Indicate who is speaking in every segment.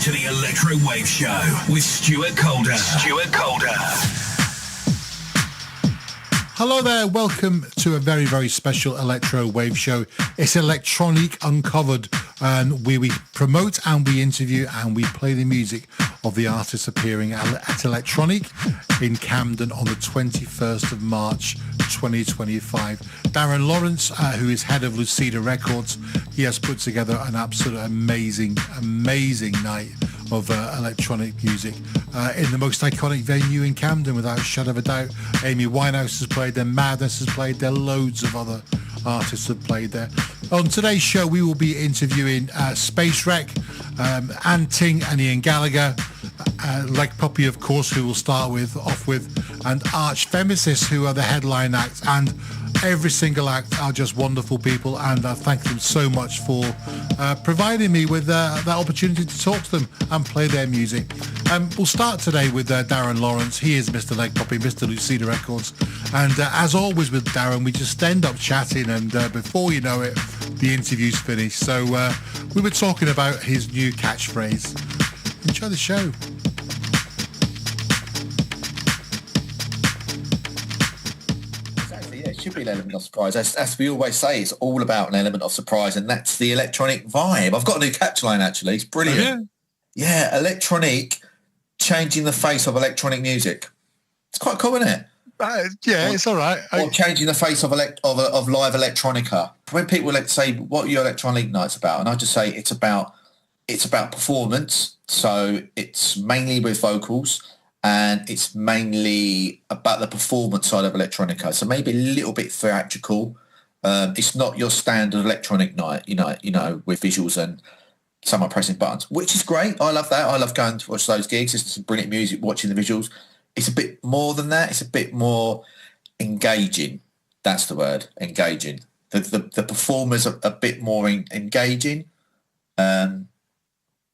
Speaker 1: to the Electro Wave Show with Stuart Calder. Stuart Calder.
Speaker 2: Hello there, welcome to a very, very special Electro Wave Show. It's Electronic Uncovered, and we promote and we interview and we play the music of the artists appearing at Electronic in Camden on the 21st of March 2025. Darren Lawrence, who is head of Lucida Records, he has put together an absolute amazing night of electronic music in the most iconic venue in Camden, without a shadow of a doubt. Amy Winehouse has played there, Madness has played there, loads of other artists have played there. On today's show, we will be interviewing Space Wreck, Anting and Ian Gallagher, Leg Puppy, of course, who we'll start off with, and Arch Femesis, who are the headline act, and every single act are just wonderful people, and I thank them so much for providing me with that opportunity to talk to them and play their music. We'll start today with Darren Lawrence. He is Mr. Leg Puppy, Mr. Lucida Records, and as always with Darren, we just end up chatting, and before you know it, the interview's finished. So we were talking about his new catchphrase. Enjoy the show.
Speaker 3: It should be an element of surprise. As we always say, it's all about an element of surprise, and that's the electronic vibe. I've got a new catch line, actually. It's brilliant. Oh, yeah, electronic, changing the face of electronic music. It's quite cool, isn't it?
Speaker 2: It's all right.
Speaker 3: Or changing the face of live electronica. When people say, what are your electronic nights about? And I just say it's about performance. So it's mainly with vocals, and it's mainly about the performance side of electronica. So maybe a little bit theatrical. It's not your standard electronic night, you know, with visuals and someone pressing buttons, which is great. I love that. I love going to watch those gigs. It's some brilliant music, watching the visuals. It's a bit more than that. It's a bit more engaging. That's the word, engaging. The performers are a bit more engaging.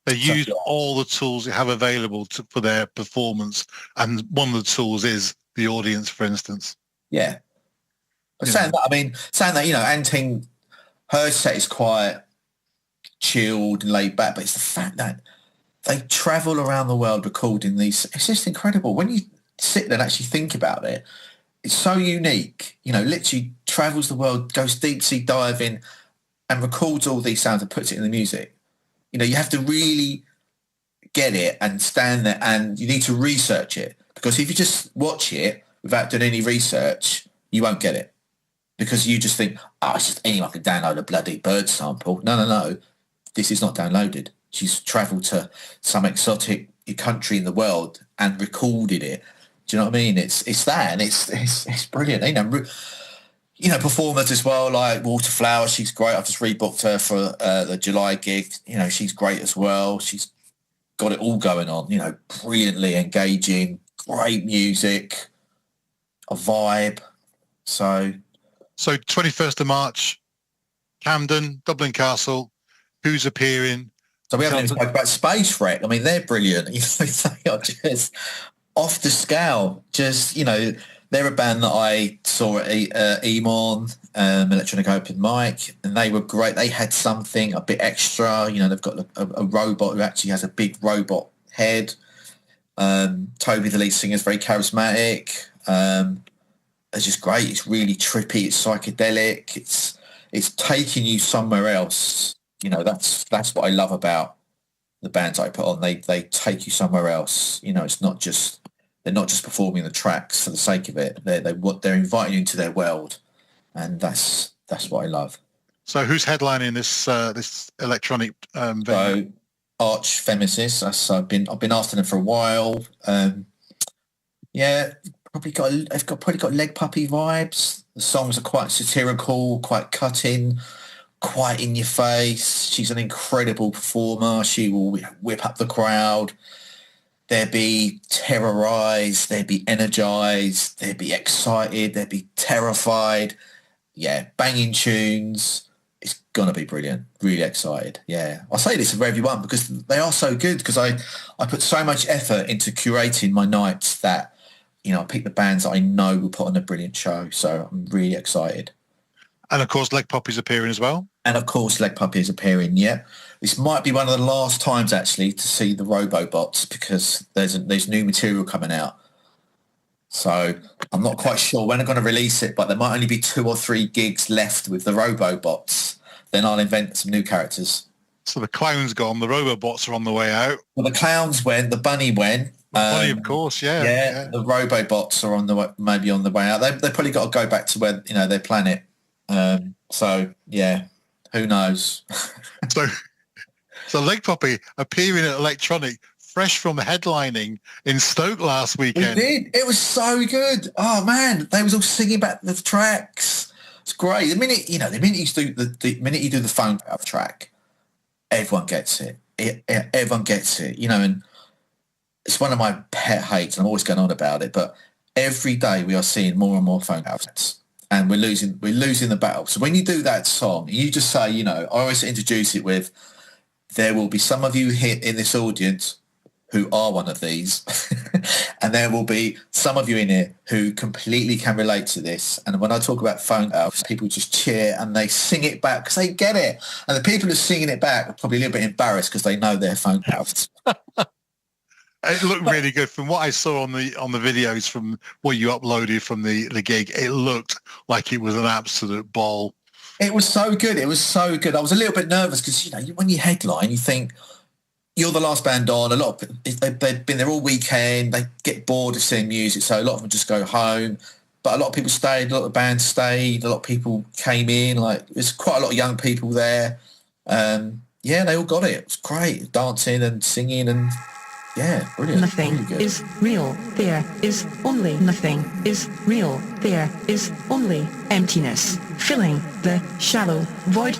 Speaker 4: They use all the tools they have available for their performance, and one of the tools is the audience, for instance.
Speaker 3: Yeah. But saying that, you know, Anting, her set is quite chilled and laid back, but it's the fact that they travel around the world recording these. It's just incredible. When you sit there and actually think about it, it's so unique. You know, literally travels the world, goes deep sea diving and records all these sounds and puts it in the music. You know, you have to really get it and stand there, and you need to research it, because if you just watch it without doing any research, you won't get it, because you just think, it's just anyone can download a bloody bird sample. No. This is not downloaded. She's travelled to some exotic country in the world and recorded it. Do you know what I mean? It's that, and it's brilliant. You know, performers as well, like Waterflower. She's great. I've just rebooked her for the July gig. You know, she's great as well. She's got it all going on. You know, brilliantly engaging, great music, a vibe. So
Speaker 4: 21st of March, Camden, Dublin Castle. Who's appearing?
Speaker 3: So we haven't even spoken about Space Wreck. I mean, they're brilliant. You know, they are just off the scale. Just, you know, they're a band that I saw at Emon, Electronic Open Mic, and they were great. They had something a bit extra. You know, they've got a robot who actually has a big robot head. Toby, the lead singer, is very charismatic. It's just great. It's really trippy. It's psychedelic. It's taking you somewhere else. You know, that's what I love about the bands I put on. They take you somewhere else. You know, they're not just performing the tracks for the sake of it. They're inviting you into their world, and that's what I love.
Speaker 4: So who's headlining this electronic venue?
Speaker 3: So Arch Femesis. I've been asking them for a while. Probably got Leg Puppy vibes. The songs are quite satirical, quite cutting, quite in your face. She's an incredible performer. She will whip up the crowd. They'd be terrorized, they'd be energized, they'd be excited, they'd be terrified. Yeah, banging tunes. It's going to be brilliant. Really excited. Yeah. I say this for everyone because they are so good, because I put so much effort into curating my nights that, you know, I pick the bands that I know will put on a brilliant show. So I'm really excited.
Speaker 4: And of course, Leg Puppy's appearing as well.
Speaker 3: And of course, Leg Puppy is appearing, yeah. this might be one of the last times actually to see the Robobots, because there's new material coming out. So I'm not quite sure when I'm going to release it, but there might only be 2 or 3 gigs left with the Robobots. Then I'll invent some new characters.
Speaker 4: So the clown's gone, the Robobots are on the way out.
Speaker 3: Well, the clowns went, the bunny went.
Speaker 4: The bunny, of course, yeah.
Speaker 3: The Robobots are on the way, maybe on the way out. They probably got to go back to where, their planet. So yeah, who knows?
Speaker 4: So Leg Poppy appearing at Electronic, fresh from headlining in Stoke last weekend.
Speaker 3: We did. It was so good. Oh man, they was all singing back the tracks. It's great. The minute you do the phone track, everyone gets it. Everyone gets it. And it's one of my pet hates, and I'm always going on about it. But every day we are seeing more and more phone outlets, and we're losing the battle. So when you do that song, you just say, I always introduce it with, there will be some of you here in this audience who are one of these, and there will be some of you in here who completely can relate to this. And when I talk about phone outs, people just cheer and they sing it back because they get it. And the people who are singing it back are probably a little bit embarrassed because they know their phone outs.
Speaker 4: It looked really good. From what I saw on the videos from what you uploaded from the gig, it looked like it was an absolute ball.
Speaker 3: It was so good. It was so good. I was a little bit nervous because, when you headline, you think you're the last band on. A lot of they've been there all weekend. They get bored of seeing music, so a lot of them just go home. But a lot of people stayed. A lot of bands stayed. A lot of people came in. There's quite a lot of young people there. They all got it. It was great, dancing and singing and. Yeah, brilliant.
Speaker 5: Nothing
Speaker 3: really
Speaker 5: is real. There is only nothing is real. There is only emptiness, filling the shallow void.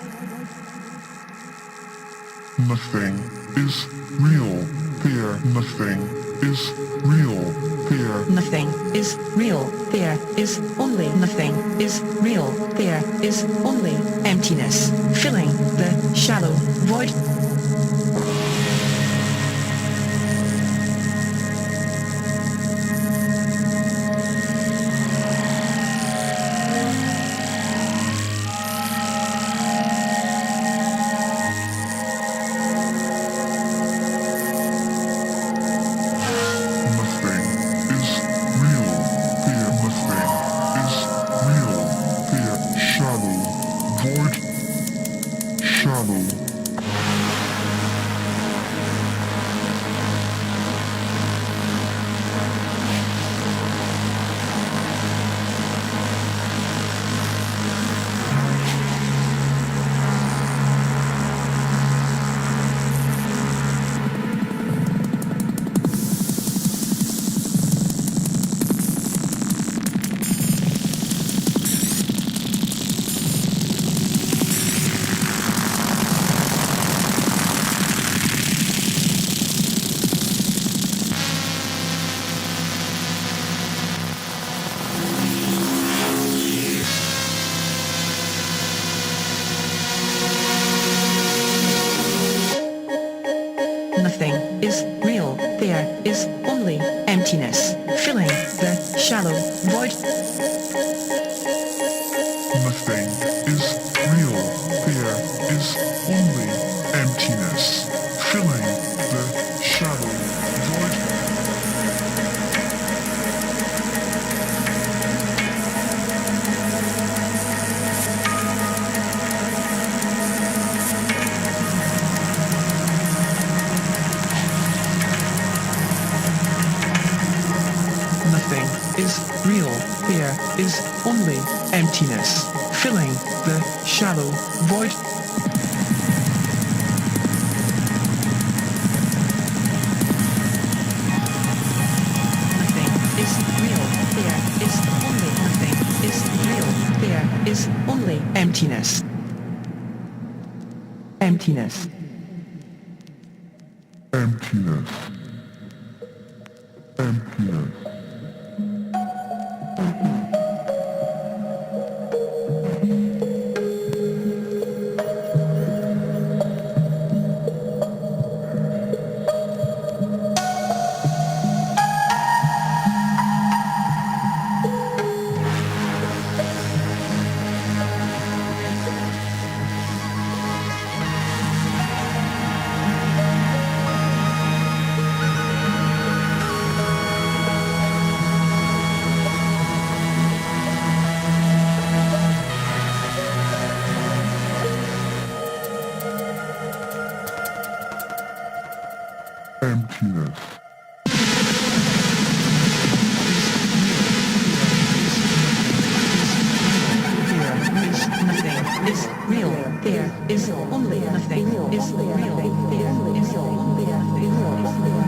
Speaker 6: Nothing is real. There, nothing is real. There.
Speaker 5: Nothing is real. There is only nothing is real. There is only emptiness, filling the shallow void. Nothing is real. There is only emptiness, filling the shallow void.
Speaker 6: Nothing is real. There is only emptiness, filling the shallow void.
Speaker 5: Nothing is real. There is only emptiness, filling the shallow void. Nothing is real. There is only nothing is real. There is only emptiness. Emptiness.
Speaker 6: Emptiness. Emptiness. emptiness.
Speaker 5: Nothing is real. There is only nothing is real. There is only nothing is real.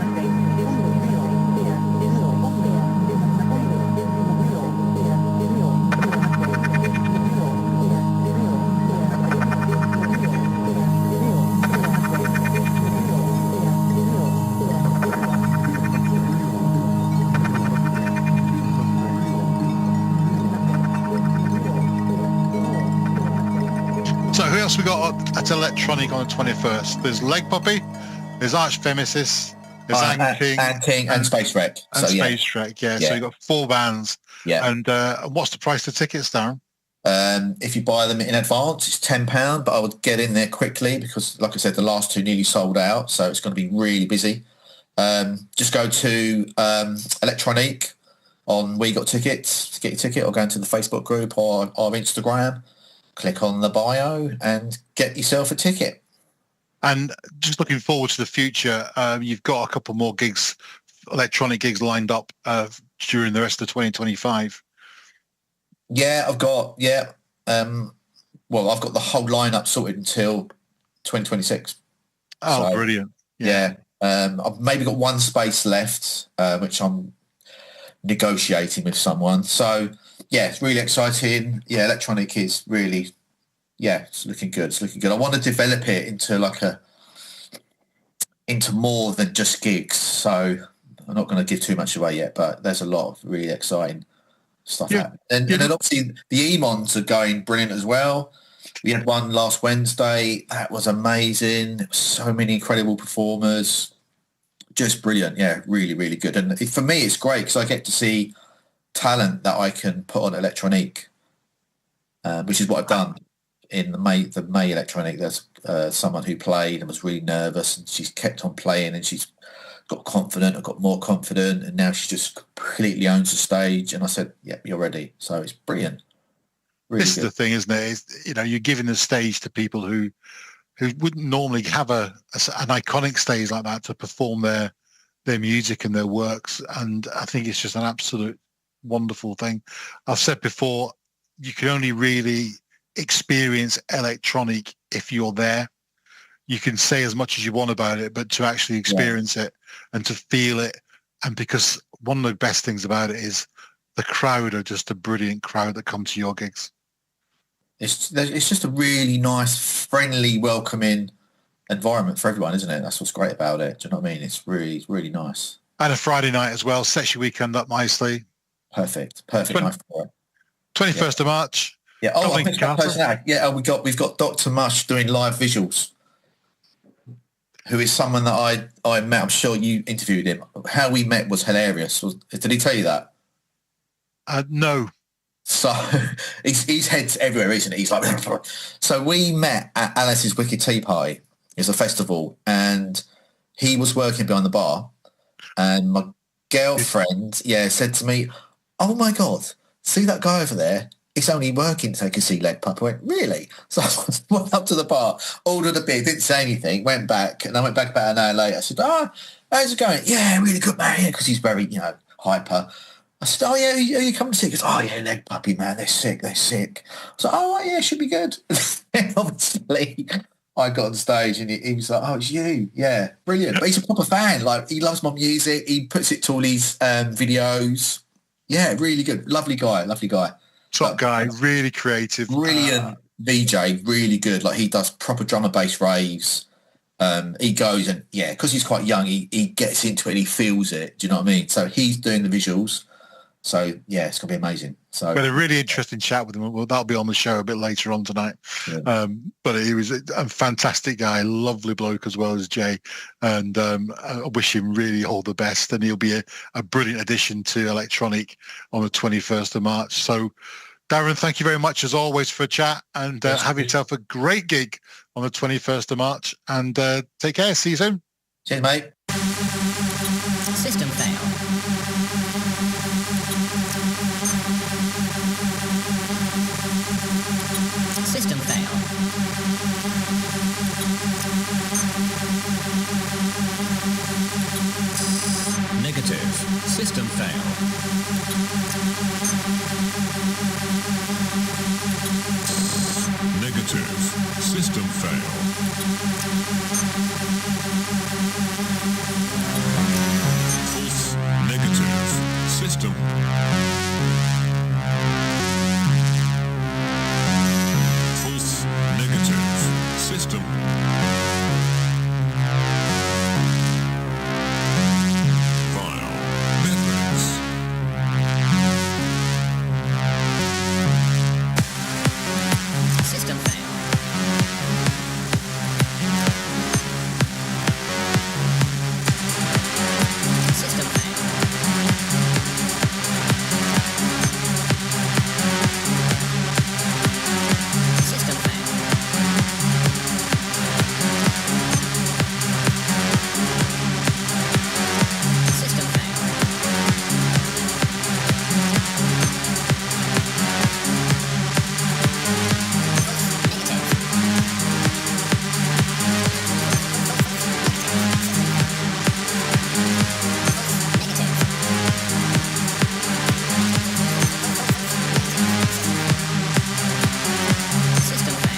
Speaker 4: So who else we got at Electronic on the 21st? There's Leg Puppy, there's Archphemesis, there's
Speaker 3: Anting and Space Wreck.
Speaker 4: And Space Trek, yeah. So you've got 4 bands.
Speaker 3: Yeah.
Speaker 4: And what's the price of tickets, Darren?
Speaker 3: If you buy them in advance, it's £10, but I would get in there quickly because, like I said, the last 2 nearly sold out, so it's going to be really busy. Just go to Electronic on We Got Tickets to get your ticket, or go into the Facebook group or Instagram. Click on the bio and get yourself a ticket.
Speaker 4: And just looking forward to the future, you've got a couple more gigs, electronic gigs lined up during the rest of 2025.
Speaker 3: Yeah, I've got the whole lineup sorted until 2026.
Speaker 4: Oh, so, brilliant!
Speaker 3: Yeah, I've maybe got one space left, which I'm negotiating with someone. So yeah, it's really exciting. Yeah, Electronic is really, it's looking good. It's looking good. I want to develop it into more than just gigs. So I'm not going to give too much away yet, but there's a lot of really exciting stuff.
Speaker 4: Yeah.
Speaker 3: And then obviously the Emons are going brilliant as well. We had one last Wednesday. That was amazing. There were so many incredible performers. Just brilliant. Yeah, really, really good. And for me, it's great because I get to see talent that I can put on Electronic, which is what I've done in the May Electronic. There's someone who played and was really nervous, and she's kept on playing, and she's got confident and got more confident, and now she just completely owns the stage. And I said, "Yep, you're ready." So it's brilliant. Really
Speaker 4: this
Speaker 3: good.
Speaker 4: Is the thing, isn't it? You're giving the stage to people who wouldn't normally have an iconic stage like that to perform their music and their works, and I think it's just an absolute wonderful thing. I've said before, you can only really experience Electronic if you're there. You can say as much as you want about it, but to actually experience it and to feel it, and because one of the best things about it is the crowd are just a brilliant crowd that come to your gigs.
Speaker 3: It's just a really nice, friendly, welcoming environment for everyone, isn't it? That's what's great about it. Do you know what I mean? It's really, really nice.
Speaker 4: And a Friday night as well, sets your weekend up nicely.
Speaker 3: Perfect night for it.
Speaker 4: 21st of March.
Speaker 3: Yeah. Oh, I think we've got Dr. Mush doing live visuals, who is someone that I met. I'm sure you interviewed him. How we met was hilarious. Did he tell you that?
Speaker 4: No.
Speaker 3: So his head's everywhere, isn't he? He's like, so we met at Alice's Wicked Tea Party. It's a festival, and he was working behind the bar, and my girlfriend, said to me, "Oh my God, see that guy over there? He's only working so he can see Leg Pup." I went, "Really?" So I went up to the bar, ordered a beer, didn't say anything, went back, and I went back about an hour later. I said, how's it going? "Yeah, really good, man," because he's very, hyper. I said, "Oh yeah, are you coming to see?" He goes, "Oh yeah, Leg Puppy, man, they're sick. I was like, "Oh yeah, should be good." And obviously I got on stage and he was like, "Oh, it's you." Yeah, brilliant. But he's a proper fan. Like, he loves my music. He puts it to all his videos. Yeah, really good. Lovely guy.
Speaker 4: Top guy, really creative.
Speaker 3: Brilliant VJ, really good. Like, he does proper drum and bass raves. He goes and, because he's quite young, he gets into it, he feels it. Do you know what I mean? So he's doing the visuals. So, it's going to be amazing. So
Speaker 4: we had a really interesting chat with him. Well, that'll be on the show a bit later on tonight. Yeah. But he was a fantastic guy, lovely bloke as well as Jay. And I wish him really all the best. And he'll be a brilliant addition to Electronic on the 21st of March. So, Darren, thank you very much as always for a chat, and have yourself a great gig on the 21st of March. And take care. See you soon.
Speaker 3: Cheers, mate.
Speaker 7: System fail. System fail. Negative. System fail.
Speaker 6: Negative. System fail. False. Negative. System. False. Negative. System. File. Methods.
Speaker 7: System fail. System fail. System fail. System fail. System fail. Negative. System fail.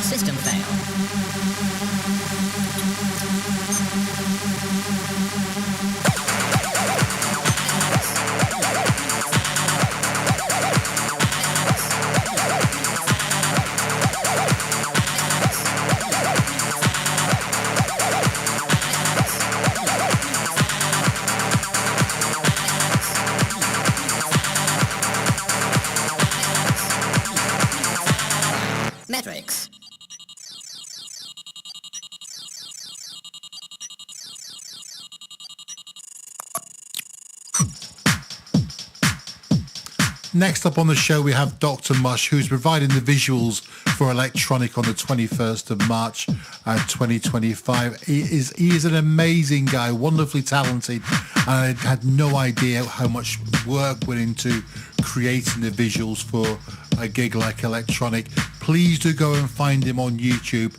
Speaker 7: System fail. Metrics.
Speaker 2: Next up on the show, we have Dr. Mush, who's providing the visuals for Electronic on the 21st of March 2025. He is an amazing guy, wonderfully talented, and I had no idea how much work went into creating the visuals for a gig like Electronic. Please do go and find him on YouTube.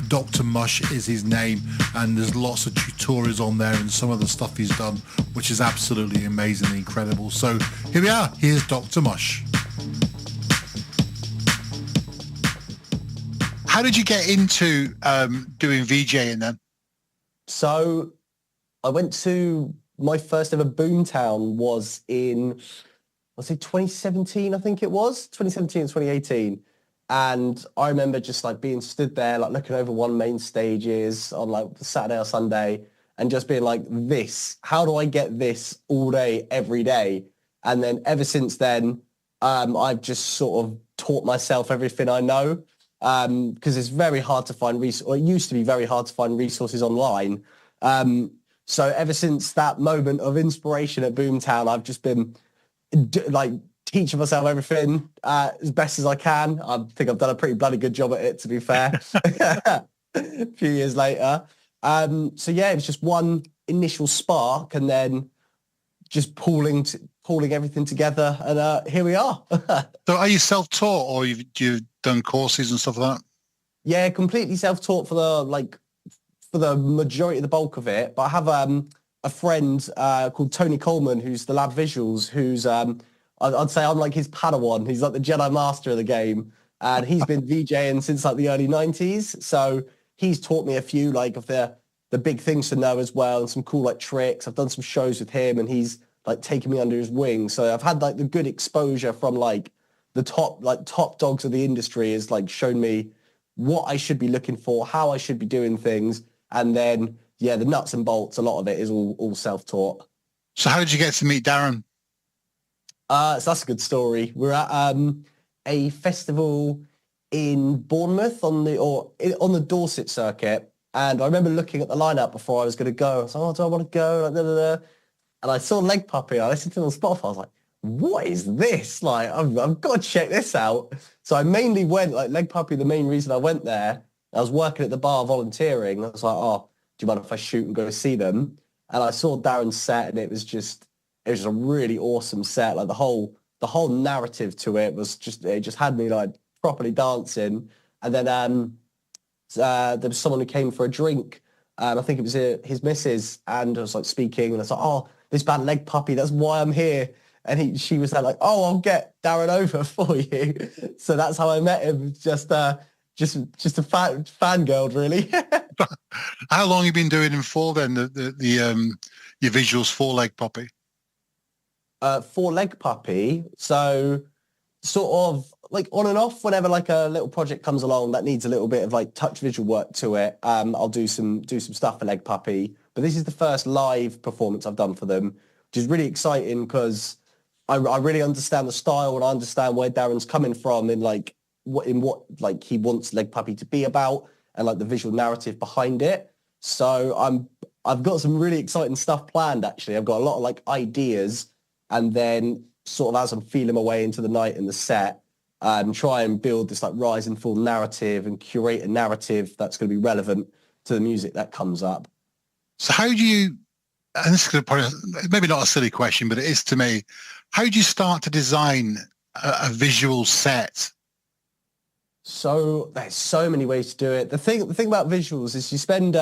Speaker 2: Dr. Mush is his name, and there's lots of tutorials on there and some of the stuff he's done, which is absolutely amazing and incredible. So here we are. Here's Dr. Mush.
Speaker 4: How did you get into doing VJing then?
Speaker 8: So I went to my first ever Boomtown was in, was it 2017? I think it was 2017 and 2018. And I remember just like being stood there, like looking over one main stages on like Saturday or Sunday and just being like, this, how do I get this all day, every day? And then ever since then, I've just sort of taught myself everything I know. Because it's very hard to find or it used to be very hard to find resources online. So ever since that moment of inspiration at Boomtown, I've just been like teaching myself everything as best as I can. I think I've done a pretty bloody good job at it, to be fair. A few years later. So yeah, it was just one initial spark and then just pulling everything together, and here we are.
Speaker 4: So are you self-taught, or you've done courses and stuff like that?
Speaker 8: Yeah, completely self-taught for the majority of the bulk of it. But I have a friend called Tony Coleman, who's the Lab Visuals, who's I'd say I'm like his Padawan. He's like the Jedi Master of the game, and he's been VJing since like the early 90s. So he's taught me a few like of the big things to know as well, and some cool like tricks. I've done some shows with him, and he's like taken me under his wing. So I've had like the good exposure from like the top dogs of the industry, has like shown me what I should be looking for, how I should be doing things, and then yeah, the nuts and bolts. A lot of it is all self-taught.
Speaker 4: So how did you get to meet Darren?
Speaker 8: So that's a good story. We're at a festival in Bournemouth on the Dorset circuit, and I remember looking at the lineup before I was going to go. I was like, "Oh, do I want to go?" Like, da, da, da. And I saw Leg Puppy. I listened to it on Spotify. I was like, "What is this? Like, I've got to check this out." So I mainly went like Leg Puppy. The main reason I went there, I was working at the bar volunteering. I was like, "Oh, do you mind if I shoot and go see them?" And I saw Darren's set, and it was just a really awesome set. Like the whole narrative to it just had me like properly dancing. And then there was someone who came for a drink. I think it was his missus, and I was like speaking, and I was like, "Oh, this band Leg Puppy, that's why I'm here." And she was like, "Oh, I'll get Darren over for you." So that's how I met him. Just a fangirl, really.
Speaker 4: How long have you been doing them for then? Your visuals for Leg Puppy?
Speaker 8: For Leg Puppy, so sort of like on and off. Whenever like a little project comes along that needs a little bit of like touch visual work to it, I'll do some stuff for Leg Puppy. But this is the first live performance I've done for them, which is really exciting because I really understand the style and I understand where Darren's coming from in what like he wants Leg Puppy to be about and like the visual narrative behind it. So I've got some really exciting stuff planned. Actually, I've got a lot of like ideas, and then sort of as I'm feeling my way into the night and the set, try and build this like rise and fall narrative and curate a narrative that's going to be relevant to the music that comes up.
Speaker 4: So how do you, and this is probably maybe not a silly question, but it is to me, how do you start to design a visual set?
Speaker 8: So there's so many ways to do it. The thing about visuals is you spend,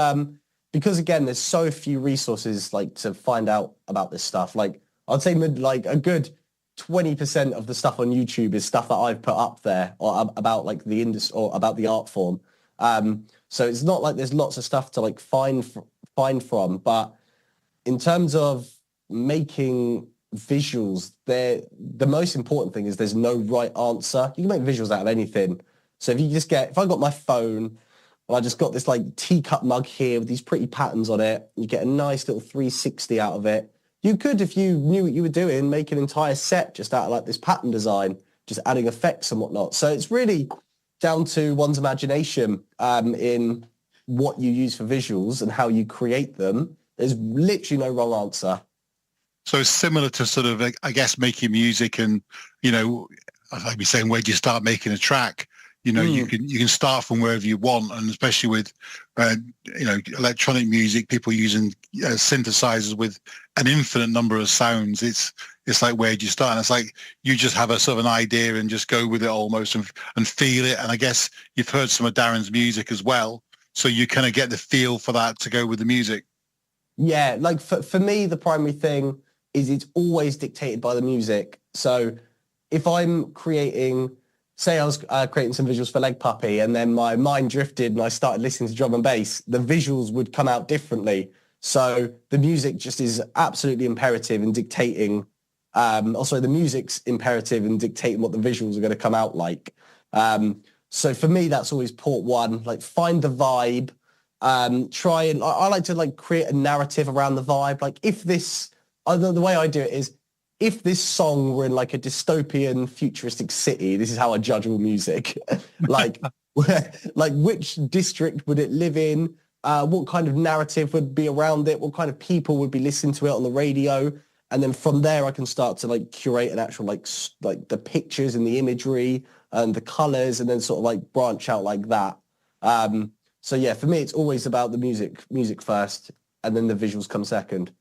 Speaker 8: because again, there's so few resources like to find out about this stuff. Like I'd say like a good 20% of the stuff on YouTube is stuff that I've put up there or about like the industry or about the art form. So it's not like there's lots of stuff to like find from, but in terms of making visuals, the most important thing is there's no right answer. You can make visuals out of anything. So if I got my phone and I just got this like teacup mug here with these pretty patterns on it, you get a nice little 360 out of it. You could, if you knew what you were doing, make an entire set just out of like this pattern design, just adding effects and whatnot. So it's really down to one's imagination in what you use for visuals and how you create them. There's literally no wrong answer.
Speaker 4: So it's similar to sort of, I guess, making music and, you know, I'd be saying, where do you start making a track? You know, you can start from wherever you want, and especially with, you know, electronic music, people using synthesizers with an infinite number of sounds. It's like, where do you start? And it's like you just have a sort of an idea and just go with it almost and feel it. And I guess you've heard some of Darren's music as well, so you kind of get the feel for that to go with the music. Yeah,
Speaker 8: like for me, the primary thing is it's always dictated by the music. So if I'm creating, say I was creating some visuals for Leg Puppy and then my mind drifted and I started listening to drum and bass, the visuals would come out differently. So the music just is absolutely imperative in dictating, the music's imperative in dictating what the visuals are going to come out like. So for me, that's always port one, like find the vibe, I like to like create a narrative around the vibe. Like if this, the way I do it is, if this song were in like a dystopian futuristic city, this is how I judge all music. like which district would it live in? What kind of narrative would be around it? What kind of people would be listening to it on the radio? And then from there, I can start to like curate an actual like the pictures and the imagery and the colors, and then sort of like branch out like that. So yeah, for me, it's always about the music first, and then the visuals come second.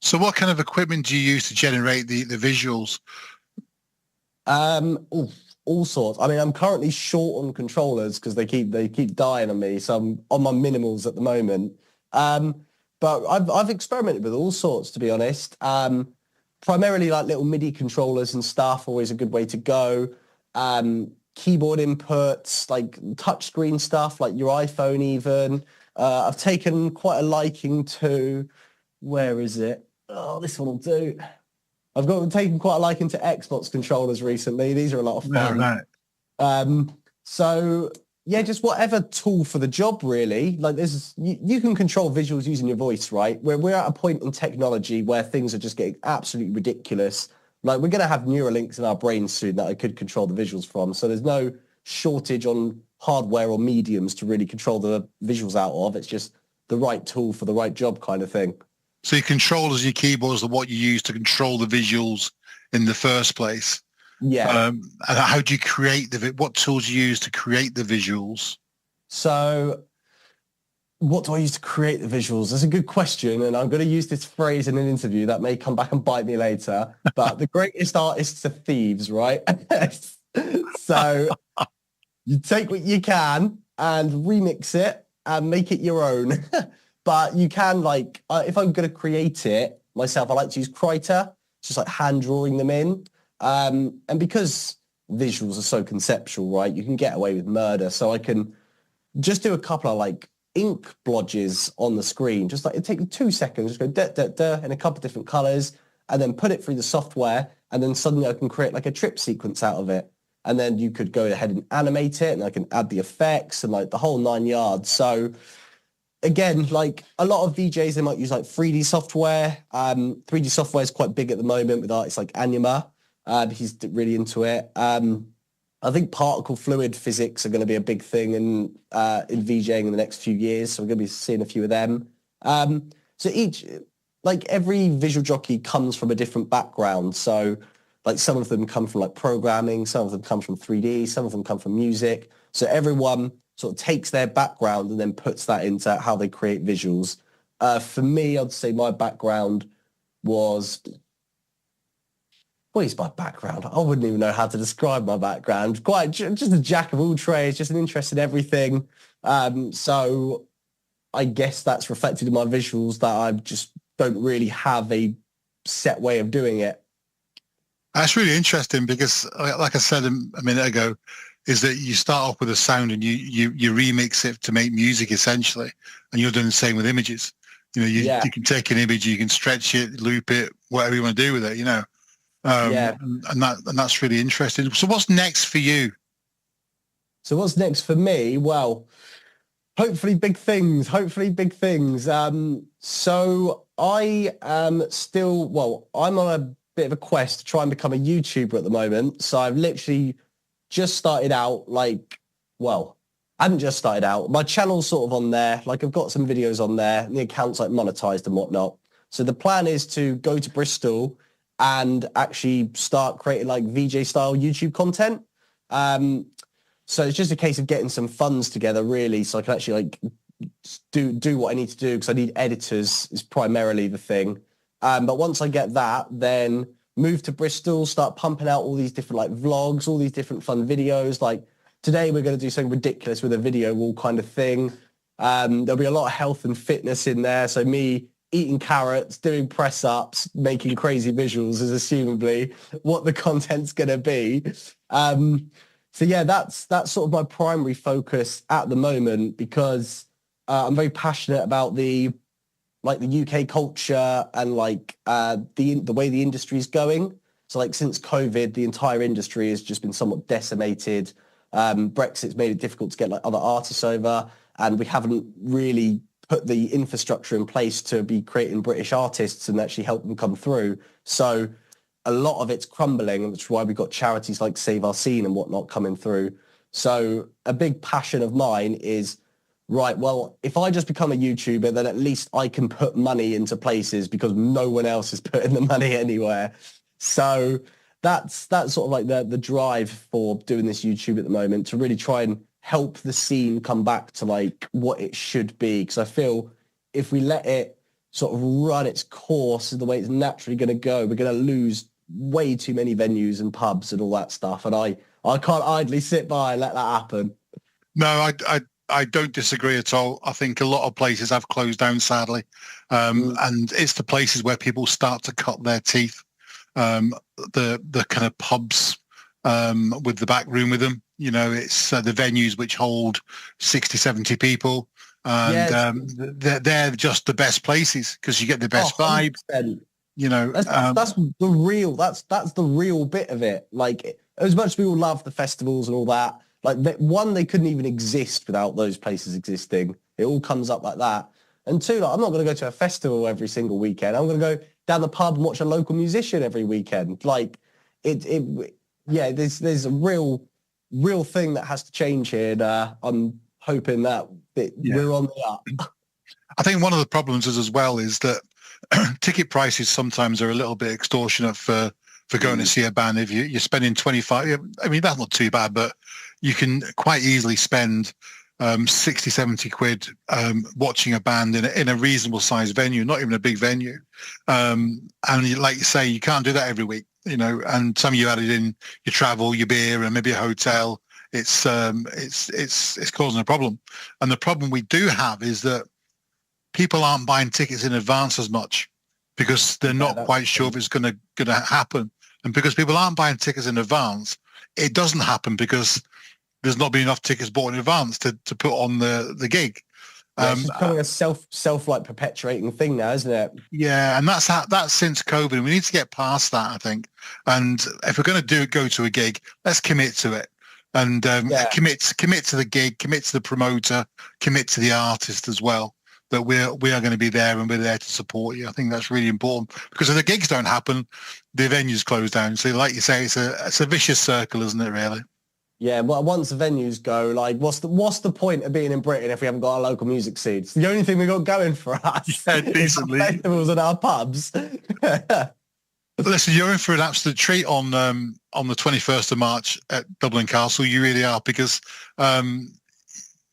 Speaker 4: So what kind of equipment do you use to generate the visuals?
Speaker 8: All sorts. I mean, I'm currently short on controllers because they keep dying on me. So I'm on my minimals at the moment. But I've experimented with all sorts, to be honest. Primarily like little MIDI controllers and stuff, always a good way to go. Keyboard inputs, like touchscreen stuff, like your iPhone even. I've taken quite a liking to, where is it? Oh, this one will do. I've taken quite a liking to Xbox controllers recently. These are a lot of fun.
Speaker 4: Yeah, right.
Speaker 8: So yeah, just whatever tool for the job, really. Like you can control visuals using your voice, right? We're at a point in technology where things are just getting absolutely ridiculous. Like we're going to have Neuralinks in our brains soon that I could control the visuals from. So there's no shortage on hardware or mediums to really control the visuals out of. It's just the right tool for the right job kind of thing.
Speaker 4: So your controllers, your keyboards are what you use to control the visuals in the first place.
Speaker 8: Yeah.
Speaker 4: And how do you create what tools you use to create the visuals?
Speaker 8: So what do I use to create the visuals? That's a good question. And I'm going to use this phrase in an interview that may come back and bite me later. But the greatest artists are thieves, right? So you take what you can and remix it and make it your own. But you can if I'm going to create it myself, I like to use Krita, just like hand drawing them in. And because visuals are so conceptual, right, you can get away with murder. So I can just do a couple of ink blotches on the screen. Just it takes me 2 seconds, just go da, da, da, in a couple of different colors, and then put it through the software. And then suddenly I can create a trip sequence out of it. And then you could go ahead and animate it, and I can add the effects and the whole 9 yards. So again, a lot of VJs, they might use 3D software. 3D software is quite big at the moment with artists like Anima. He's really into it. I think particle fluid physics are going to be a big thing in VJing in the next few years. So we're going to be seeing a few of them. So every visual jockey comes from a different background. So some of them come from programming, some of them come from 3D, some of them come from music. So everyone sort of takes their background and then puts that into how they create visuals. For me, I'd say my background was... What is my background? I wouldn't even know how to describe my background. Quite just a jack of all trades, just an interest in everything. So I guess that's reflected in my visuals, that I just don't really have a set way of doing it.
Speaker 4: That's really interesting because, like I said a minute ago, is that you start off with a sound and you remix it to make music essentially, and you're doing the same with images. You can take an image, you can stretch it, loop it, whatever you want to do with it. And that's really interesting. So what's next for you?
Speaker 8: So what's next for me? Well, hopefully big things. So I am I'm on a bit of a quest to try and become a YouTuber at the moment. So I've literally just started out I haven't just started out. My channel's sort of on there. I've got some videos on there and the account's monetized and whatnot. So the plan is to go to Bristol and actually start creating VJ style YouTube content. So it's just a case of getting some funds together really, so I can actually do what I need to do, because I need editors is primarily the thing. But once I get that, then move to Bristol, start pumping out all these different vlogs, all these different fun videos. Today we're going to do something ridiculous with a video wall kind of thing. There'll be a lot of health and fitness in there. So me eating carrots, doing press ups, making crazy visuals is assumably what the content's going to be. So yeah, that's sort of my primary focus at the moment, because I'm very passionate about the UK culture and the way the industry is going. So since COVID, the entire industry has just been somewhat decimated. Brexit's made it difficult to get other artists over, and we haven't really put the infrastructure in place to be creating British artists and actually help them come through. So a lot of it's crumbling, which is why we've got charities like Save Our Scene and whatnot coming through. So a big passion of mine is right, well, if I just become a YouTuber, then at least I can put money into places because no one else is putting the money anywhere. So that's sort of like the drive for doing this YouTube at the moment, to really try and help the scene come back to like what it should be. Because I feel if we let it sort of run its course the way it's naturally going to go, we're going to lose way too many venues and pubs and all that stuff. And I can't idly sit by and let that happen.
Speaker 4: No, I don't disagree at all. I think a lot of places have closed down, sadly. And it's the places where people start to cut their teeth. The kind of pubs with the back room with them. You know, it's the venues which hold 60, 70 people. And they're just the best places because you get the best vibe. You know,
Speaker 8: that's the real bit of it. Like, as much as we all love the festivals and all that, like one, they couldn't even exist without those places existing. It all comes up like that. And two, like, I'm not going to go to a festival every single weekend. I'm going to go down the pub and watch a local musician every weekend. Like there's a real thing that has to change here. And I'm hoping that we're on the up.
Speaker 4: I think one of the problems is as well is that ticket prices sometimes are a little bit extortionate for going to see a band. If you're spending 25, I mean, that's not too bad, but you can quite easily spend 60, 70 quid watching a band in a reasonable sized venue, not even a big venue. And like you say, you can't do that every week, you know, and some of you added in your travel, your beer, and maybe a hotel. It's causing a problem. And the problem we do have is that people aren't buying tickets in advance as much because they're not quite sure if it's going to happen. And because people aren't buying tickets in advance, it doesn't happen because there's not been enough tickets bought in advance to put on the gig.
Speaker 8: It's becoming a self like perpetuating thing now, isn't it?
Speaker 4: Yeah, and that's since COVID. We need to get past that, I think. And if we're going to go to a gig, let's commit to it. And commit to the gig, commit to the promoter, commit to the artist as well. That we are going to be there and we're there to support you. I think that's really important because if the gigs don't happen, the venues close down. So like you say, it's a vicious circle, isn't it, really?
Speaker 8: Yeah, well, once the venues go, like, what's the point of being in Britain if we haven't got a local music scene? It's the only thing we got going for us.
Speaker 4: Yeah, decently.
Speaker 8: Our festivals and our pubs.
Speaker 4: Listen, you're in for an absolute treat on the 21st of March at Dublin Castle. You really are, because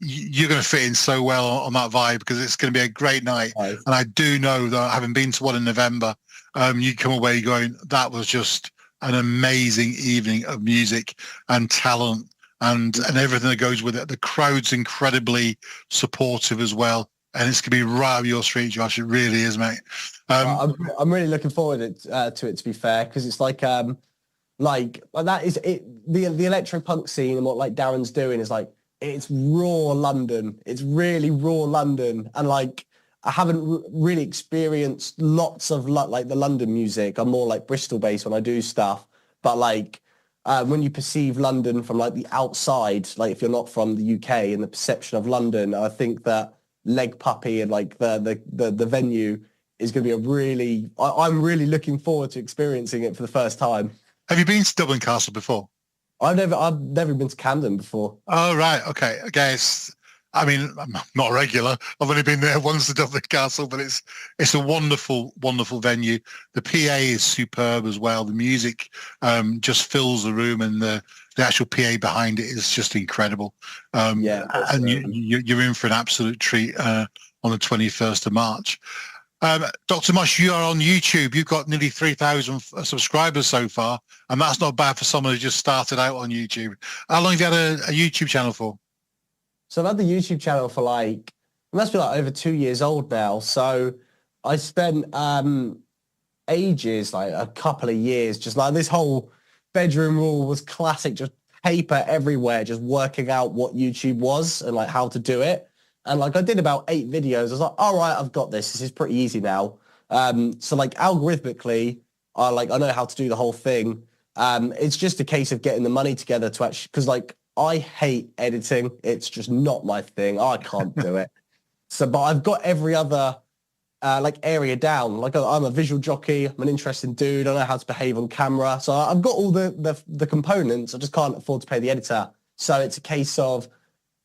Speaker 4: you're going to fit in so well on that vibe because it's going to be a great night. Nice. And I do know that having been to one in November, you come away going, that was just an amazing evening of music and talent and everything that goes with it. The crowd's incredibly supportive as well. And it's going to be right up your street, Josh. It really is, mate.
Speaker 8: I'm really looking forward to it, to be fair, because it's like that is it. The electro punk scene and what like Darren's doing is like, it's raw London. It's really raw London. And like, I haven't really experienced lots of like the London music. I'm more like Bristol based when I do stuff. But like when you perceive London from like the outside, like if you're not from the UK and the perception of London, I think that Leg Puppy and like the venue is going to be I'm really looking forward to experiencing it for the first time.
Speaker 4: Have you been to Dublin Castle before?
Speaker 8: I've never been to Camden before.
Speaker 4: Oh, right. Okay. I guess, I mean, I'm not a regular. I've only been there once to Dublin Castle, but it's a wonderful, wonderful venue. The PA is superb as well. The music just fills the room, and the actual PA behind it is just incredible. And you're in for an absolute treat on the 21st of March. Dr. Mosh, you are on YouTube. You've got nearly 3,000 subscribers so far, and that's not bad for someone who just started out on YouTube. How long have you had a YouTube channel for?
Speaker 8: So I've had the YouTube channel for it must be like over 2 years old now. So I spent ages, like a couple of years, just like this whole bedroom rule was classic, just paper everywhere, just working out what YouTube was and like how to do it. And like I did about 8 videos. I was like, all right, I've got this. This is pretty easy now. So like algorithmically, I know how to do the whole thing. It's just a case of getting the money together to actually, because like I hate editing. It's just not my thing. I can't do it. So, but I've got every other area down. Like I'm a visual jockey. I'm an interesting dude. I know how to behave on camera. So I've got all the components. I just can't afford to pay the editor. So it's a case of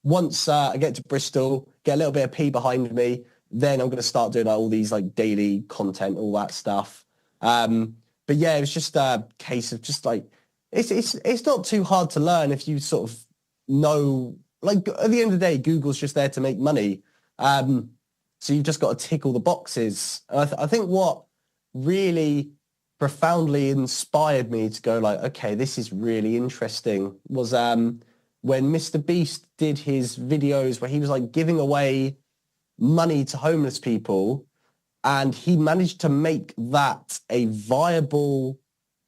Speaker 8: once I get to Bristol, get a little bit of P behind me, then I'm going to start doing like, all these like daily content, all that stuff. But yeah, it was just a case of just like, it's not too hard to learn if you sort of know, like at the end of the day, Google's just there to make money. So you've just got to tick all the boxes. And I think what really profoundly inspired me to go like, okay, this is really interesting was when Mr. Beast did his videos where he was like giving away money to homeless people, and he managed to make that a viable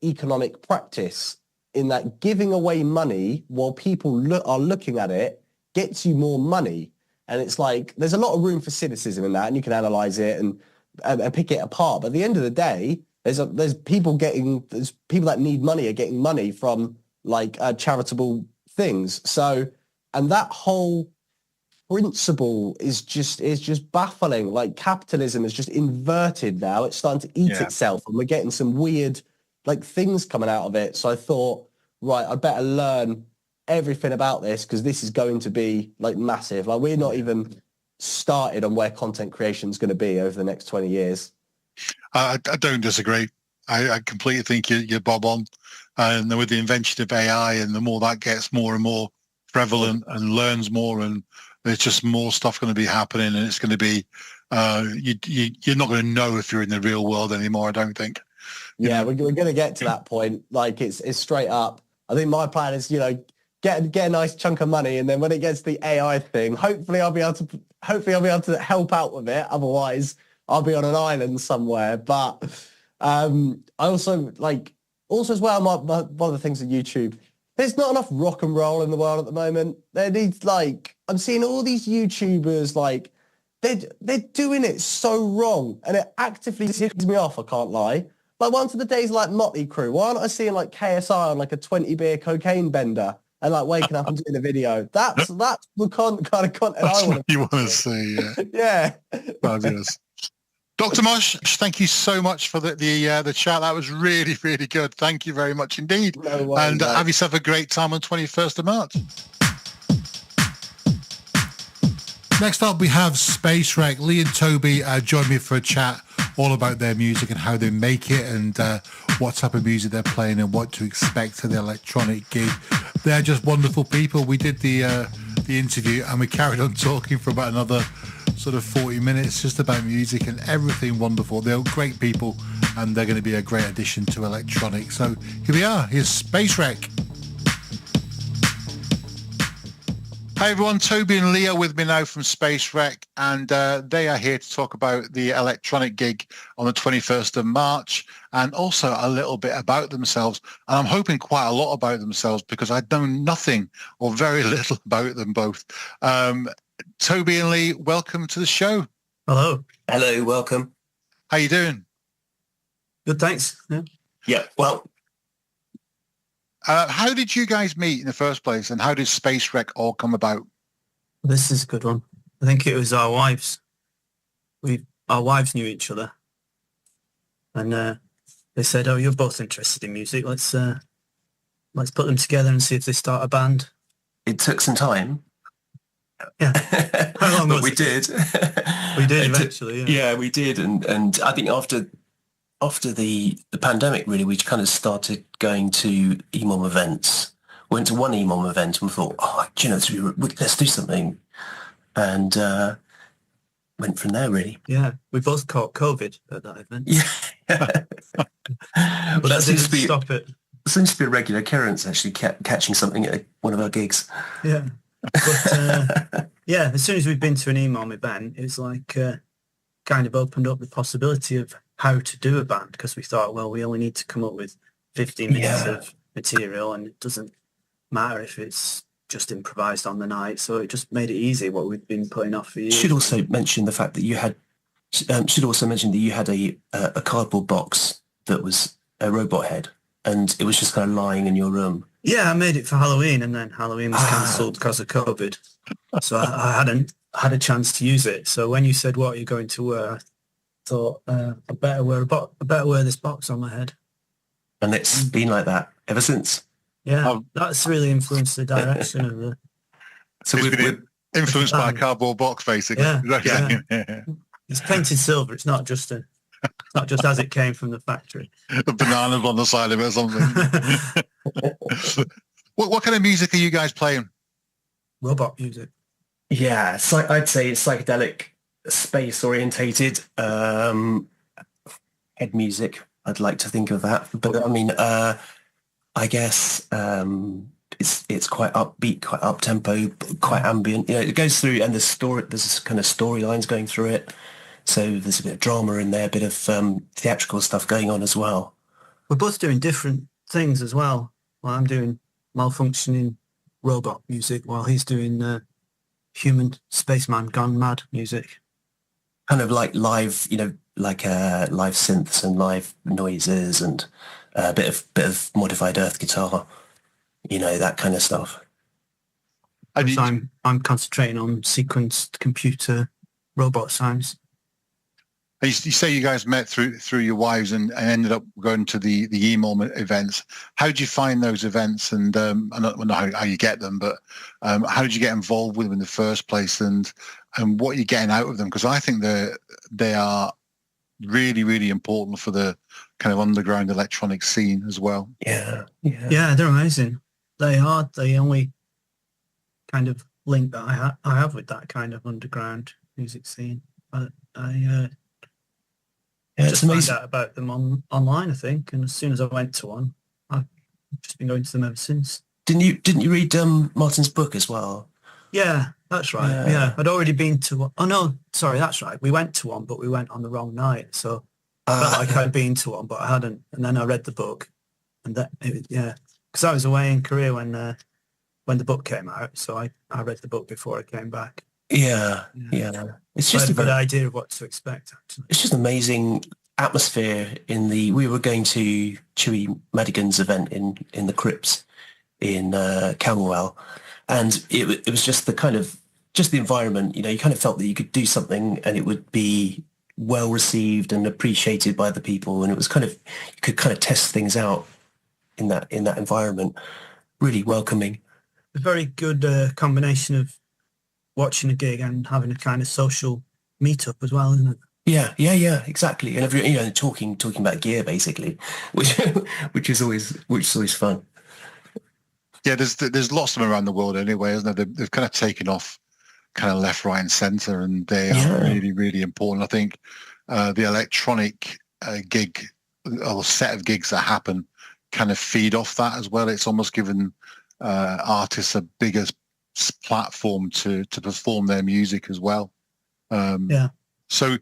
Speaker 8: economic practice in that giving away money while people are looking at it gets you more money. And it's like, there's a lot of room for cynicism in that, and you can analyze it and pick it apart. But at the end of the day, there's people that need money are getting money from like charitable things. So, and that whole principle is just baffling. Like capitalism is just inverted now. It's starting to eat itself, and we're getting some weird like things coming out of it. So I thought, right, I better learn everything about this because this is going to be like massive. Like we're not even started on where content creation is going to be over the next 20 years.
Speaker 4: I don't disagree. I completely think you're bob on. And with the invention of AI, and the more that gets more and more prevalent and learns more, and there's just more stuff going to be happening, and it's going to be you're not going to know if you're in the real world anymore, I don't think.
Speaker 8: Yeah, we're going to get to that point. Like it's straight up. I think my plan is, get a nice chunk of money, and then when it gets to the AI thing, hopefully I'll be able to help out with it. Otherwise, I'll be on an island somewhere. But I also as well, one of the things on YouTube, there's not enough rock and roll in the world at the moment. There needs I'm seeing all these YouTubers like they're doing it so wrong, and it actively pisses me off. I can't lie. Like once of the days like Motley Crue, why aren't I seeing like KSI on like a 20 beer cocaine bender and like waking up and doing a video? That's the kind of content
Speaker 4: That's
Speaker 8: I want
Speaker 4: what you want to see.
Speaker 8: Yeah.
Speaker 4: Fabulous. Dr. Mosh, thank you so much for the chat. That was really, really good. Thank you very much indeed.
Speaker 8: No worries,
Speaker 4: and have yourself a great time on 21st of March.
Speaker 2: Next up, we have Space Wreck. Lee and Toby joined me for a chat all about their music and how they make it, and what type of music they're playing and what to expect to the electronic gig. They're just wonderful people. We did the interview, and we carried on talking for about another sort of 40 minutes just about music and everything wonderful. They're great people, and they're going to be a great addition to electronic. So here we are. Here's Space Wreck.
Speaker 4: Hi everyone, Toby and Lee are with me now from Space Wreck, and they are here to talk about the electronic gig on the 21st of March, and also a little bit about themselves. And I'm hoping quite a lot about themselves because I know nothing or very little about them both. Toby and Lee, welcome to the show.
Speaker 9: Hello.
Speaker 10: Hello, welcome.
Speaker 4: How you doing?
Speaker 9: Good, thanks.
Speaker 10: Yeah, well,
Speaker 4: how did you guys meet in the first place, and how did Space Wreck all come about?
Speaker 9: This is a good one. I think it was our wives. Our wives knew each other, and they said, "Oh, you're both interested in music. Let's put them together and see if they start a band."
Speaker 10: it took some time.
Speaker 9: Yeah, how long
Speaker 10: but
Speaker 9: was
Speaker 10: we
Speaker 9: it?
Speaker 10: did.
Speaker 9: We did eventually.
Speaker 10: Yeah, we did, and I think after the pandemic, really, we kind of started going to EMOM events. Went to one EMOM event and thought, let's do something, and went from there, really.
Speaker 9: Yeah, we both caught COVID at that event.
Speaker 10: Yeah,
Speaker 9: But that
Speaker 10: seems
Speaker 9: didn't stop it.
Speaker 10: seems to be a regular occurrence, actually, catching something at one of our gigs.
Speaker 9: Yeah, but yeah, as soon as we'd been to an EMOM event, it was like kind of opened up the possibility of how to do a band, because we thought, well, we only need to come up with 15 minutes of material, and it doesn't matter if it's just improvised on the night. So it just made it easy, what we'd been putting off for years.
Speaker 10: Should also mention the fact that you had a cardboard box that was a robot head, and it was just kind of lying in your room.
Speaker 9: Yeah, I made it for Halloween, and then Halloween was cancelled because of COVID. So I hadn't had a chance to use it. So when you said, what are you going to wear, I thought, I better wear this box on my head.
Speaker 10: And it's been like that ever since.
Speaker 9: Yeah, that's really influenced the direction of the...
Speaker 10: So
Speaker 4: Influenced by a cardboard box, basically.
Speaker 9: Yeah,
Speaker 4: Is that what you're
Speaker 9: yeah.
Speaker 4: saying?
Speaker 9: It's painted silver. It's not just as it came from the factory.
Speaker 4: The bananas on the side of it or something. What kind of music are you guys playing?
Speaker 9: Robot music.
Speaker 10: Yeah, I'd say it's psychedelic, space orientated, head music. I'd like to think of that, but I mean, I guess it's quite upbeat, quite up tempo, quite ambient. You know, it goes through, and there's kind of storylines going through it. So there's a bit of drama in there, a bit of theatrical stuff going on as well.
Speaker 9: We're both doing different things as well. Well, I'm doing malfunctioning robot music while he's doing human spaceman gone mad music.
Speaker 10: Kind of like live, you know, like live synths and live noises and a bit of modified earth guitar, you know, that kind of stuff.
Speaker 9: I'm concentrating on sequenced computer robot sounds.
Speaker 4: You say you guys met through your wives and ended up going to the EMOM events. How did you find those events? And I don't know how you get them, but how did you get involved with them in the first place? And what are you getting out of them? Because I think they are really, really important for the kind of underground electronic scene as well.
Speaker 10: Yeah,
Speaker 9: yeah, they're amazing. They are the only kind of link that I have with that kind of underground music scene. I just found out about them online, I think, and as soon as I went to one, I've just been going to them ever since.
Speaker 10: Didn't you read Martin's book as well?
Speaker 9: Yeah, that's right. Yeah, I'd already been to one. Oh no, sorry, that's right. We went to one, but we went on the wrong night, so I felt like I'd been to one, but I hadn't. And then I read the book, and because I was away in Korea when the book came out, so I read the book before I came back.
Speaker 10: Yeah. It's just
Speaker 9: a good idea of what to expect, actually.
Speaker 10: It's just an amazing atmosphere we were going to Chewy Madigan's event in the Crypts in Camberwell, and it was just the environment, you know, you kind of felt that you could do something and it would be well received and appreciated by the people, and it was kind of, you could kind of test things out in that environment, really welcoming.
Speaker 9: A very good combination of watching a gig and having a kind of social meetup as well, isn't it?
Speaker 10: Yeah, exactly. And you know, talking about gear basically, which is always fun.
Speaker 4: Yeah, there's lots of them around the world anyway, isn't there? They've kind of taken off kind of left, right and centre, and they are really, really important. I think the electronic gig or set of gigs that happen kind of feed off that as well. It's almost given artists a bigger platform to perform their music as well. So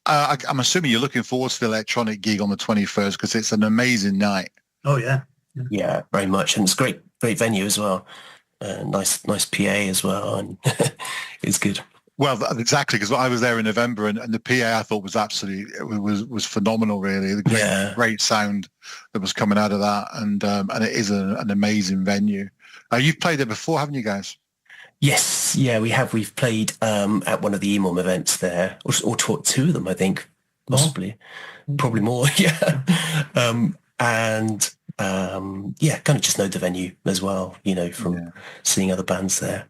Speaker 4: I'm assuming you're looking forward to the electronic gig on the 21st because it's an amazing night.
Speaker 9: Oh yeah,
Speaker 10: very much, and it's great venue as well. Nice PA as well, and it's good.
Speaker 4: Well, exactly, because I was there in November, and the PA I thought was absolutely was phenomenal. Really, the great sound that was coming out of that, and it is an amazing venue. You've played there before, haven't you guys?
Speaker 10: Yes, yeah, we have. We've played at one of the EMOM events there, or two of them, I think, possibly, probably more. Yeah, kind of just know the venue as well, you know, from seeing other bands there.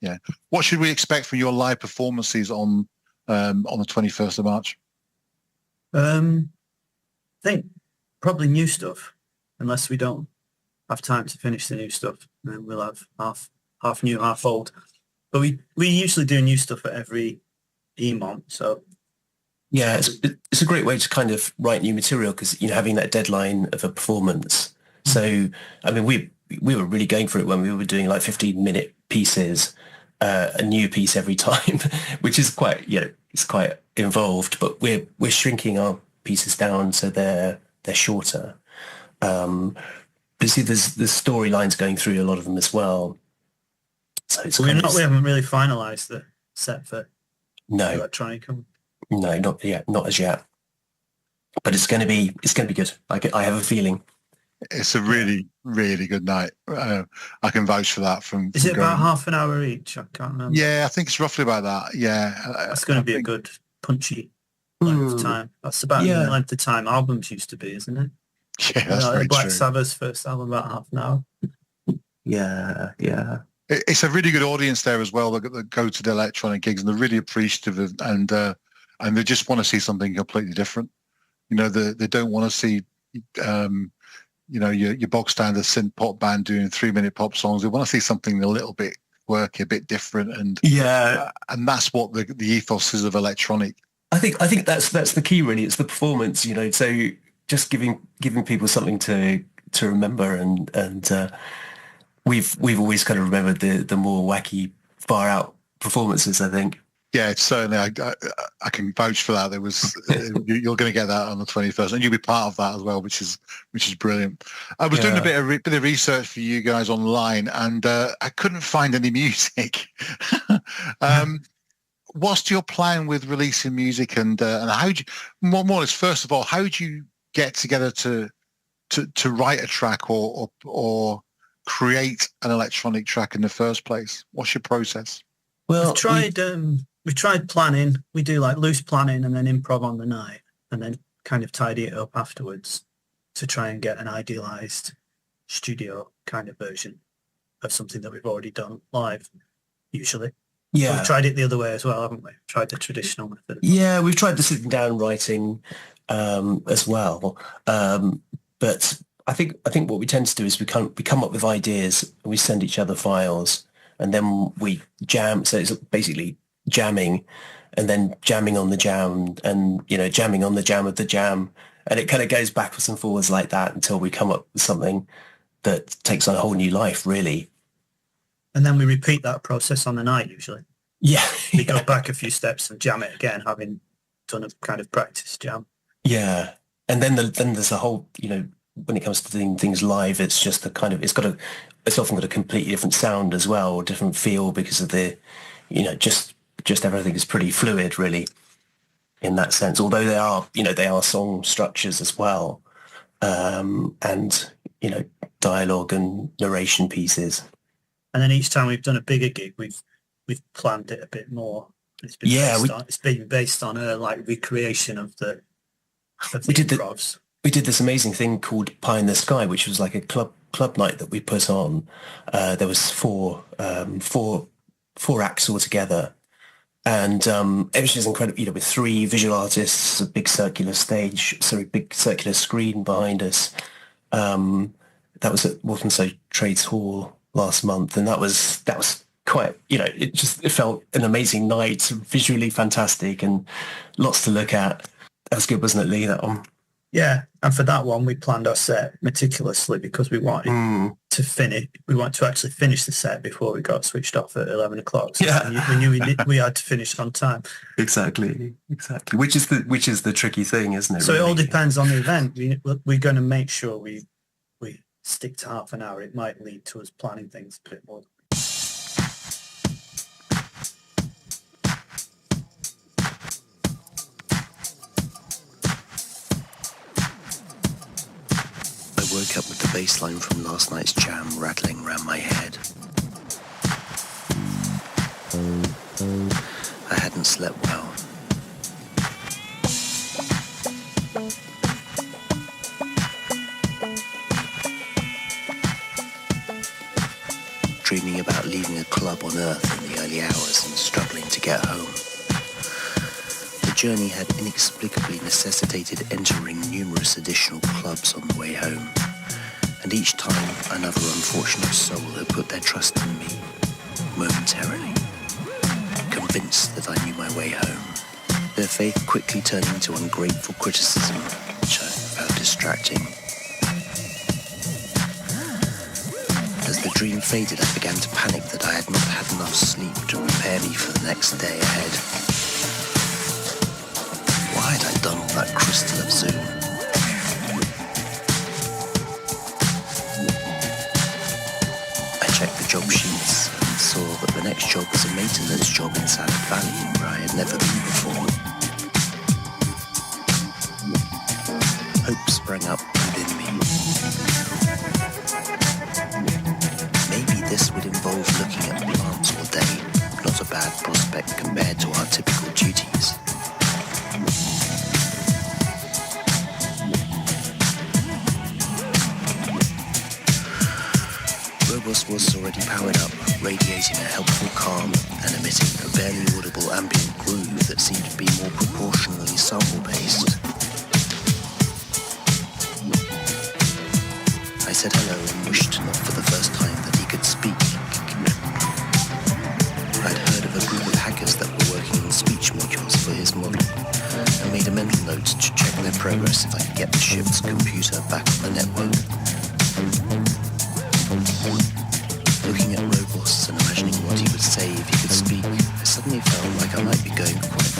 Speaker 4: Yeah. What should we expect from your live performances on the 21st of March?
Speaker 9: I think probably new stuff, unless we don't have time to finish the new stuff. Then we'll have half new, half old. But we usually do new stuff at every EMOM, so.
Speaker 10: Yeah, it's a great way to kind of write new material because, you know, having that deadline of a performance. So, I mean, we were really going for it when we were doing like 15-minute pieces, a new piece every time, which is quite, you know, it's quite involved. But we're shrinking our pieces down so they're shorter. But see, there's storylines going through a lot of them as well. So it's
Speaker 9: we haven't really finalised the set for electronic.
Speaker 10: No, not yet, not as yet. But it's going to be good. I have a feeling.
Speaker 4: It's a really, really good night. I can vouch for that.
Speaker 9: Is it about half an hour each? I can't remember.
Speaker 4: Yeah, I think it's roughly about that. Yeah,
Speaker 9: that's going to be a good punchy length of time. That's about the length of time albums used to be, isn't it?
Speaker 4: Yeah, that's very
Speaker 9: Black
Speaker 4: true.
Speaker 9: Sabbath's first album about half an hour.
Speaker 10: Yeah.
Speaker 4: It's a really good audience there as well that go to the electronic gigs, and they're really appreciative and they just want to see something completely different. You know, they don't want to see you know, your bog standard synth pop band doing 3-minute pop songs. They want to see something a little bit quirky, a bit different, and and that's what the ethos is of electronic.
Speaker 10: I think that's the key, really. It's the performance, you know. So just giving people something to remember, and we've always kind of remembered the more wacky, far out performances, I think.
Speaker 4: Yeah, it's certainly. I can vouch for that. There was you're going to get that on the 21st, and you'll be part of that as well, which is brilliant. I was doing a bit of research for you guys online, and I couldn't find any music. What's your plan with releasing music, and how do you, more or less, first of all, how do you get together to write a track or create an electronic track in the first place? What's your process?
Speaker 9: Well, we tried planning. We do like loose planning and then improv on the night, and then kind of tidy it up afterwards to try and get an idealized studio kind of version of something that we've already done live, usually. Yeah. We've tried it the other way as well, haven't we? Tried the traditional method.
Speaker 10: Yeah, we've tried the sitting down writing as well. But I think what we tend to do is we come up with ideas and we send each other files, and then we jam. So it's basically jamming, and then jamming on the jam, and jamming on the jam of the jam, and it kind of goes backwards and forwards like that until we come up with something that takes on a whole new life, really.
Speaker 9: And then we repeat that process on the night usually.
Speaker 10: Yeah,
Speaker 9: we go back a few steps and jam it again, having done a kind of practice jam.
Speaker 10: Yeah, and then there's a whole, when it comes to doing things live, it's just it's often got a completely different sound as well, or different feel, because of the, just everything is pretty fluid, really, in that sense. Although they are song structures as well, and dialogue and narration pieces.
Speaker 9: And then each time we've done a bigger gig, we've planned it a bit more. It's been based on a recreation of the improvs.
Speaker 10: We did this amazing thing called Pie in the Sky, which was like a club night that we put on. There was four acts all together, and it was just incredible. With 3 visual artists, a big circular screen behind us. That was at Walthamstow Trades Hall last month, and that was quite, it felt an amazing night, visually fantastic, and lots to look at. That was good, wasn't it, Lee, that one?
Speaker 9: Yeah, and for that one, we planned our set meticulously because we wanted to finish. We wanted to actually finish the set before we got switched off at 11 o'clock. So we knew we had to finish on time.
Speaker 10: Exactly. Which is the tricky thing, isn't it?
Speaker 9: So really? It all depends on the event. We're going to make sure we stick to half an hour. It might lead to us planning things a bit more.
Speaker 11: I woke up with the bass line from last night's jam rattling round my head. I hadn't slept well. Dreaming about leaving a club on Earth in the early hours and struggling to get home. The journey had inexplicably necessitated entering numerous additional clubs on the way home, and each time another unfortunate soul had put their trust in me, momentarily, convinced that I knew my way home. Their faith quickly turned into ungrateful criticism, which I found distracting. As the dream faded, I began to panic that I had not had enough sleep to prepare me for the next day ahead. Why had I done all that crystal of Zoom? I checked the job sheets and saw that the next job was a maintenance job in Salad Valley, where I had never been before. Hope sprang up within me. Maybe this would involve looking at plants all day, not a bad prospect compared to our typical duties. Where was was already powered up, radiating a helpful calm and emitting a barely audible ambient groove that seemed to be more proportionally sample-based. I said hello and wished, not for the first time, that he could speak. I'd heard of a group of hackers that were working on speech modules for his model, and made a mental note to check their progress if I could get the ship's computer back on the network. Looking at Robos and imagining what he would say if he could speak, I suddenly felt like I might be going quite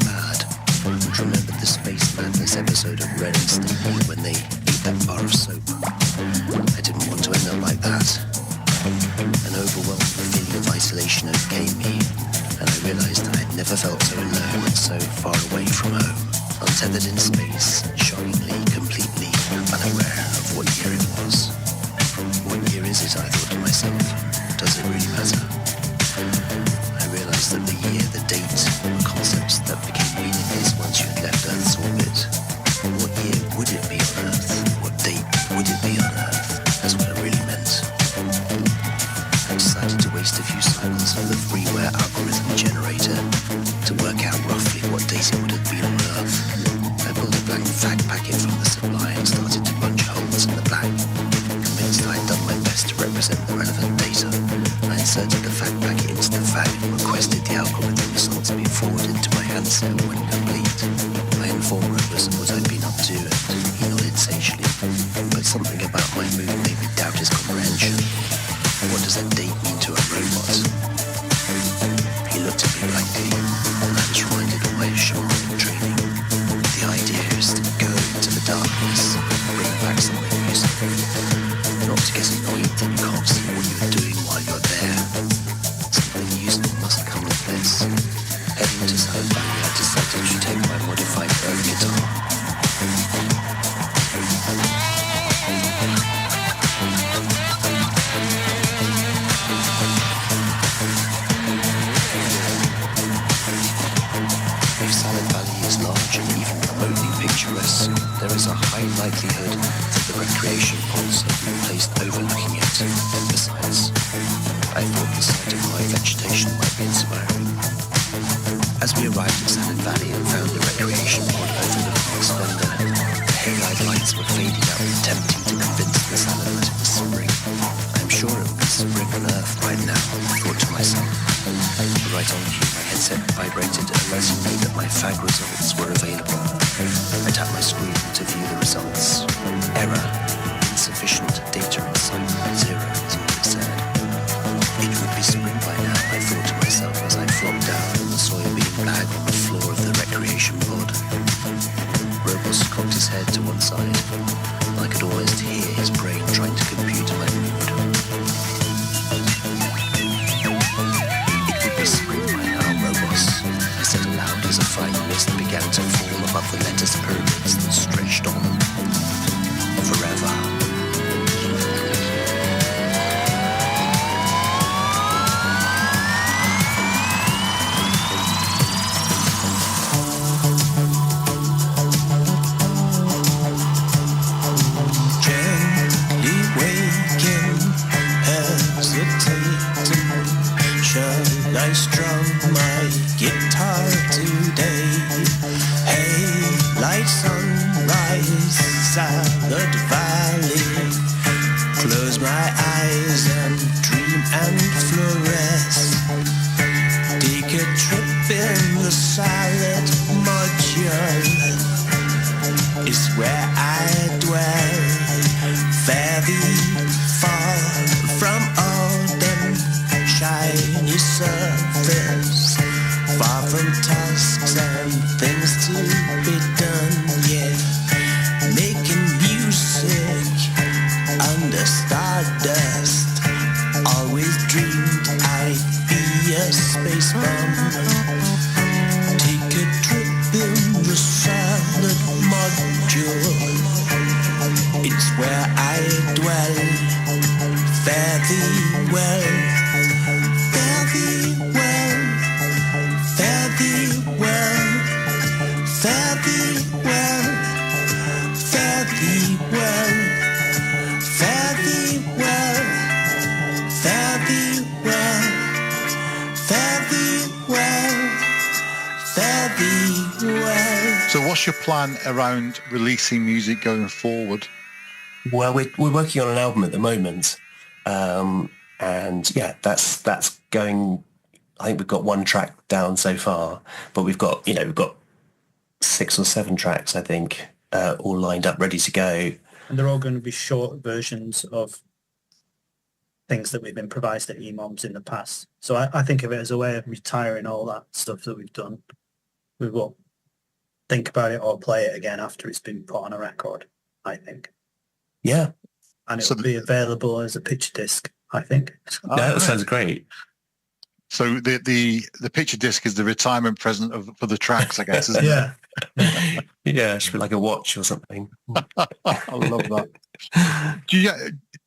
Speaker 11: mad, and remembered the Space Madness episode of Ren and Stimpy when they ate that bar of soap. I didn't want to end up like that. An overwhelming feeling of isolation overcame me, and I realized I had never felt so alone and so far away from home, untethered in space, shockingly, completely unaware of what year it was. What year is it, I thought to myself. Does it really matter? I realized that the year, the date, were concepts that became meaningless once you had left Earth's orbit. What year would it be on Earth? What date would it be on Earth? That's what it really meant. I decided to waste a few cycles of the freeware algorithm generator to work out roughly what date it would have been on Earth. I pulled a blank fag packet from the supply and started to punch holes in the blank. Convinced I had done my best to represent the relevant data, I inserted the fag packet into the fag and requested the algorithm results be forwarded to my handset when complete. I informed Robus of what I'd been up to, and he nodded sagely, but something about my mood made me doubt his comprehension. What does a date mean to a robot? He looked at me blankly, and I was reminded of my shamanic training. The idea is to go into the darkness and bring back something useful. Not to get annoyed that you can't see what you're doing while you're there. Something useful must come with this. Heading to South Valley, I decided to take my modified Earth guitar. If Salad Valley is large and even remotely picturesque, there is a high likelihood that the recreation pods have been placed overlooking it. And besides, I thought the sight of high vegetation might be inspiring. As we arrived at Salad Valley and found the recreation pod overlooking its splendor, the halide lights were fading out, attempting to convince the salad that it was spring. I'm sure it would be spring on Earth right now, I thought to myself. Right on cue, my headset vibrated, alerting me that my fag results were available. I tapped my screen to view the results. Error. Insufficient data insight. 0, is all it said. It would be spring by now, I thought to myself as I flopped down on the soybean bag on the floor of the recreation pod. Robos cocked his head to one side, and I could almost hear his brain trying to compute my mood. I said aloud as a fine mist began to fall above the lettuce pyramids that stretched on forever. Gently waking, hesitating, shall I strum my guitar today? Hey, light sunrise, Salad Valley. Close my eyes and dream and fluoresce. Take a trip in the salad module. Is where I dwell. Very far from all them shiny surface, far from tasks and things to be done, yeah. Making music under stardust. Always dreamed I'd be a space bum. Take a trip in the salad module. It's where I dwell. Very well. Very well. Very well. Very well. Very well. Very well.
Speaker 4: your plan around releasing music going forward?
Speaker 10: Well, we're working on an album at the moment, and yeah, that's going. I think we've got one track down so far, but we've got 6 or 7 tracks, I think, all lined up, ready to go.
Speaker 9: And they're all going to be short versions of things that we've improvised at EMOMs in the past. So I think of it as a way of retiring all that stuff that we've done. We will think about it or play it again after it's been put on a record, I think.
Speaker 10: Yeah.
Speaker 9: And it will be available as a picture disc, I think.
Speaker 10: That sounds great.
Speaker 4: So the picture disc is the retirement present for the tracks, I guess, isn't
Speaker 9: Yeah.
Speaker 10: Yeah, it should be like a watch or something.
Speaker 4: I love that. Do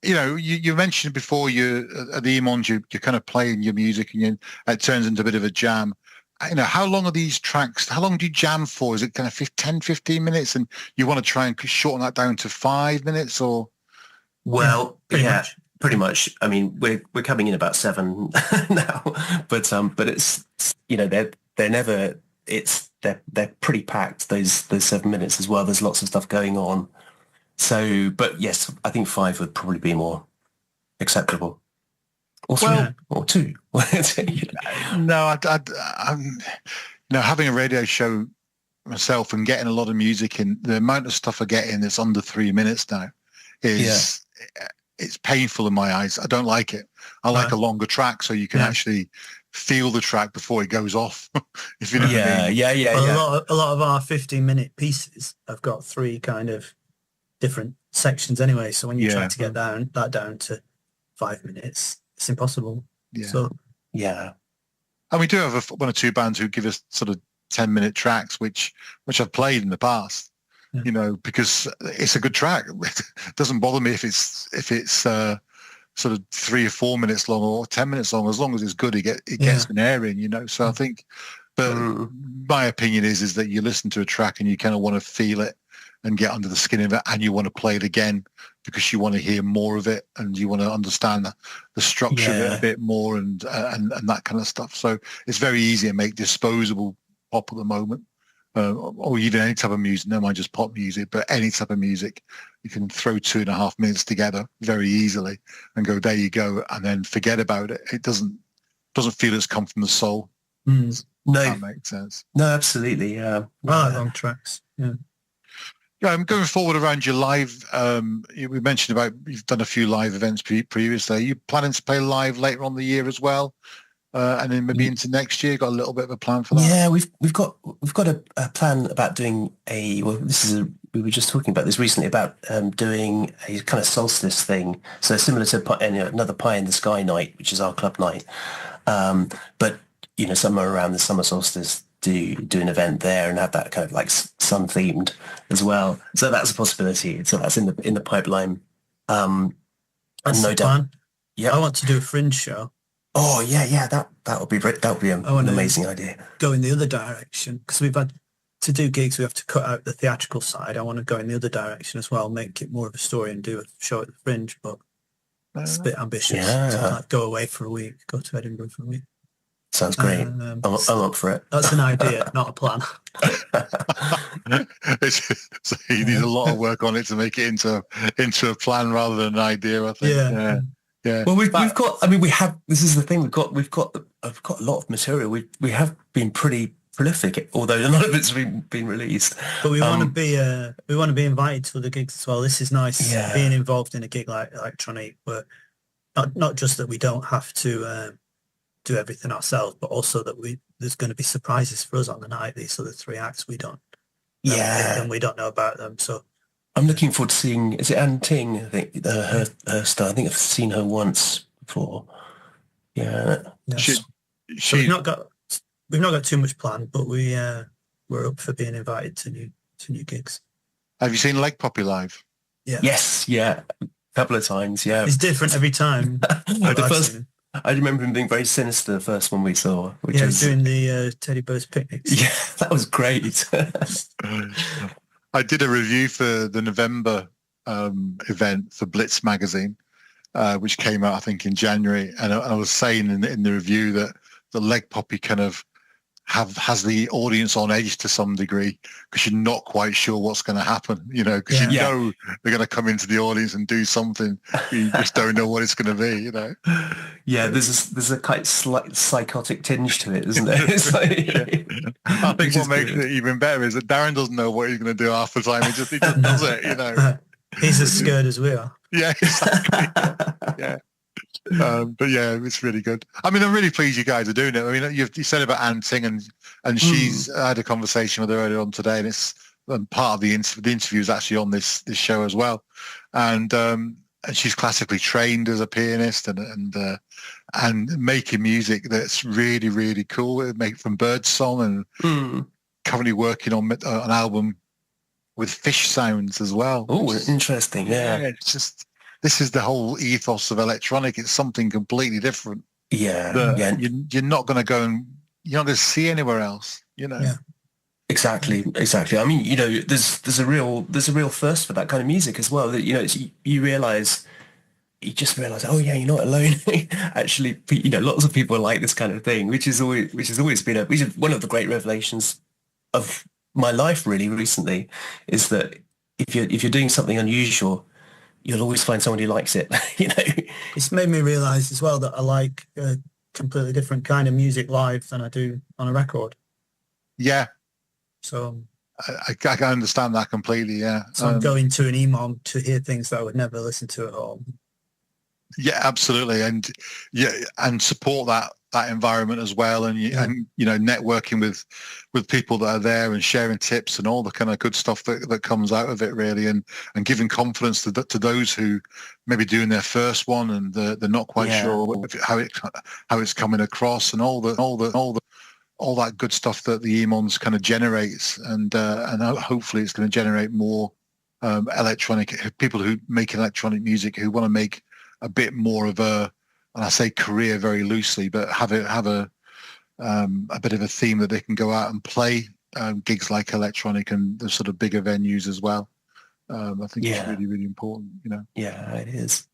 Speaker 4: you mentioned before you at the EMONs you're kind of playing your music and it turns into a bit of a jam. How long are these tracks? How long do you jam for? Is it kind of 10, 15 minutes and you want to try and shorten that down to 5 minutes or?
Speaker 10: Well, pretty much. I mean, we're coming in about 7 now, but it's, they're pretty packed, those 7 minutes as well. There's lots of stuff going on. So, but yes, I think 5 would probably be more acceptable. Or 3, or 2.
Speaker 4: No, I'm having a radio show myself and getting a lot of music in, the amount of stuff I get in that's under 3 minutes now is it's painful in my eyes. I don't like it. I like a longer track so you can actually feel the track before it goes off. If you know what I mean.
Speaker 9: Well, a lot of our 15-minute pieces have got 3 kind of different sections anyway. So when you try to get that down to 5 minutes, it's impossible.
Speaker 4: Yeah.
Speaker 9: So
Speaker 4: and we do have one or 2 bands who give us sort of 10-minute tracks, which I've played in the past. Because it's a good track. It doesn't bother me if it's sort of 3 or 4 minutes long or 10 minutes long. As long as it's good, it gets an air in. So I think, but my opinion is that you listen to a track and you kind of want to feel it and get under the skin of it, and you want to play it again because you want to hear more of it and you want to understand the structure of it a bit more and that kind of stuff. So it's very easy to make disposable pop at the moment. Or even any type of music, no mind just pop music, but any type of music, you can throw 2.5 minutes together very easily and go, there you go, and then forget about it. It doesn't feel it's come from the soul.
Speaker 10: No,
Speaker 4: that makes sense.
Speaker 10: No, absolutely. Yeah,
Speaker 9: long tracks. Yeah.
Speaker 4: Yeah, I'm going forward around your live. We mentioned about you've done a few live events previously. Are you planning to play live later on the year as well? And then maybe into next year, got a little bit of a plan for that.
Speaker 10: Yeah, we've got a plan about doing we were just talking about this recently about doing a kind of solstice thing. So similar to another Pie in the Sky night, which is our club night. But somewhere around the summer solstice, do an event there and have that kind of like sun themed as well. So that's a possibility. So that's in the pipeline.
Speaker 9: That's
Speaker 10: no doubt.
Speaker 9: Yeah, I want to do a fringe show.
Speaker 10: Oh yeah, that would be great. That would be an amazing idea.
Speaker 9: Go in the other direction because we've had to do gigs. We have to cut out the theatrical side. I want to go in the other direction as well, make it more of a story and do a show at the Fringe. But it's a bit ambitious.
Speaker 10: Yeah.
Speaker 9: So like go away for a week, go to Edinburgh for a week.
Speaker 10: Sounds great. I'm up for it.
Speaker 9: That's an idea, not a plan.
Speaker 4: So you need a lot of work on it to make it into a plan rather than an idea, I think. Yeah.
Speaker 10: Well, we've got. I mean, we have. This is the thing. We've got a lot of material. We have been pretty prolific, although a lot of it's been released.
Speaker 9: But we want to be invited to other gigs as well. This is nice being involved in a gig like Electronic, but not just that we don't have to do everything ourselves, but also that there's going to be surprises for us on the night. These are the 3 acts we don't. And we don't know about them. So.
Speaker 10: I'm looking forward to seeing. Is it Anne Ting? I think her star. I think I've seen her once before. Yeah.
Speaker 9: So we've not got too much planned, but we're up for being invited to new gigs.
Speaker 4: Have you seen Leg Poppy live?
Speaker 9: Yeah.
Speaker 10: Yes. Yeah. A couple of times. Yeah.
Speaker 9: It's different every time.
Speaker 10: I remember him being very sinister the first one we saw. Which was
Speaker 9: doing the Teddy Bears picnics.
Speaker 10: Yeah, that was great.
Speaker 4: I did a review for the November event for Blitz magazine, which came out, I think, in January. And I was saying in the review that the Leg Poppy kind of has the audience on edge to some degree, because you're not quite sure what's going to happen, because you
Speaker 10: Yeah.
Speaker 4: know they're going to come into the audience and do something. You just don't know what it's going to be,
Speaker 10: Yeah, there's a quite slight psychotic tinge to it, isn't there? It's like,
Speaker 4: I think
Speaker 10: which
Speaker 4: what
Speaker 10: is
Speaker 4: makes
Speaker 10: good.
Speaker 4: it even better is that Darren doesn't know what he's going to do half the time. He just does it,
Speaker 9: He's as scared as we are.
Speaker 4: Yeah, exactly. Yeah. But yeah, it's really good. I mean, I'm really pleased you guys are doing it. I mean, you said about Anne Ting, and she's I had a conversation with her earlier on today, and it's part of the interview is actually on this show as well. And she's classically trained as a pianist and making music that's really, really cool. Make from birdsong and currently working on an album with fish sounds as well.
Speaker 10: Oh, interesting. Yeah.
Speaker 4: It's just, this is the whole ethos of electronic. It's something completely different.
Speaker 10: Yeah.
Speaker 4: That you're not going to go and you're not going to see anywhere else.
Speaker 9: Yeah.
Speaker 10: Exactly. I mean, there's a real thirst for that kind of music as well. That you just realize, oh yeah, you're not alone. Actually, lots of people like this kind of thing, which is one of the great revelations of my life really recently, is that if you're doing something unusual, you'll always find someone who likes it.
Speaker 9: It's made me realize as well that I like a completely different kind of music live than I do on a record.
Speaker 4: Yeah.
Speaker 9: So
Speaker 4: I can understand that completely. Yeah.
Speaker 9: So I'm going to an EMOM to hear things that I would never listen to at home.
Speaker 4: Yeah, absolutely, and support that environment as well, and networking with people that are there and sharing tips and all the kind of good stuff that comes out of it, really, and giving confidence to those who maybe doing their first one and they're not quite sure how it's coming across, and all that good stuff that the EMONs kind of generates, and hopefully it's going to generate more electronic people who make electronic music who want to make a bit more of and I say career very loosely, but have a bit of a theme that they can go out and play gigs like electronic and the sort of bigger venues as well. I think it's really, really important,
Speaker 10: Yeah, it is.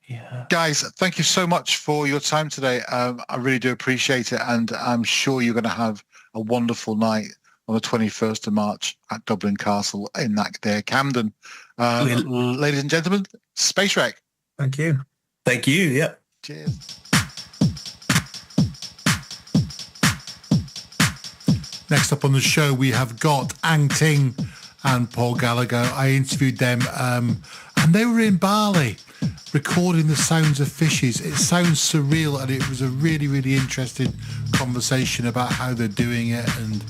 Speaker 10: Yeah.
Speaker 4: Guys, thank you so much for your time today. I really do appreciate it, and I'm sure you're going to have a wonderful night on the 21st of March at Dublin Castle in that there, Camden. Ladies and gentlemen, Space Wreck.
Speaker 9: Thank you.
Speaker 10: Thank you. Yeah.
Speaker 4: Cheers.
Speaker 2: Next up on the show, we have got Ang Ting and Paul Gallagher. I interviewed them and they were in Bali recording the sounds of fishes. It sounds surreal, and it was a really, really interesting conversation about how they're doing it and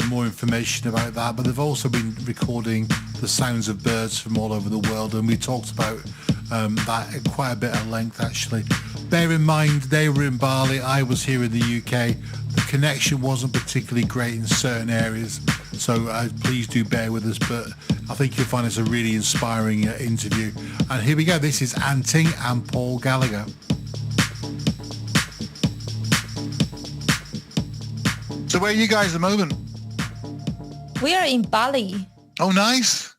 Speaker 2: more information about that. But they've also been recording the sounds of birds from all over the world, and we talked about that at quite a bit of length, actually. Bear in mind, they were in Bali, I was here in the UK. The connection wasn't particularly great in certain areas, so please do bear with us, but I think you'll find it's a really inspiring interview. And here we go, this is Ang Ting and Paul Gallagher.
Speaker 4: So where are you guys at the moment?
Speaker 12: We are in Bali.
Speaker 4: Oh, nice.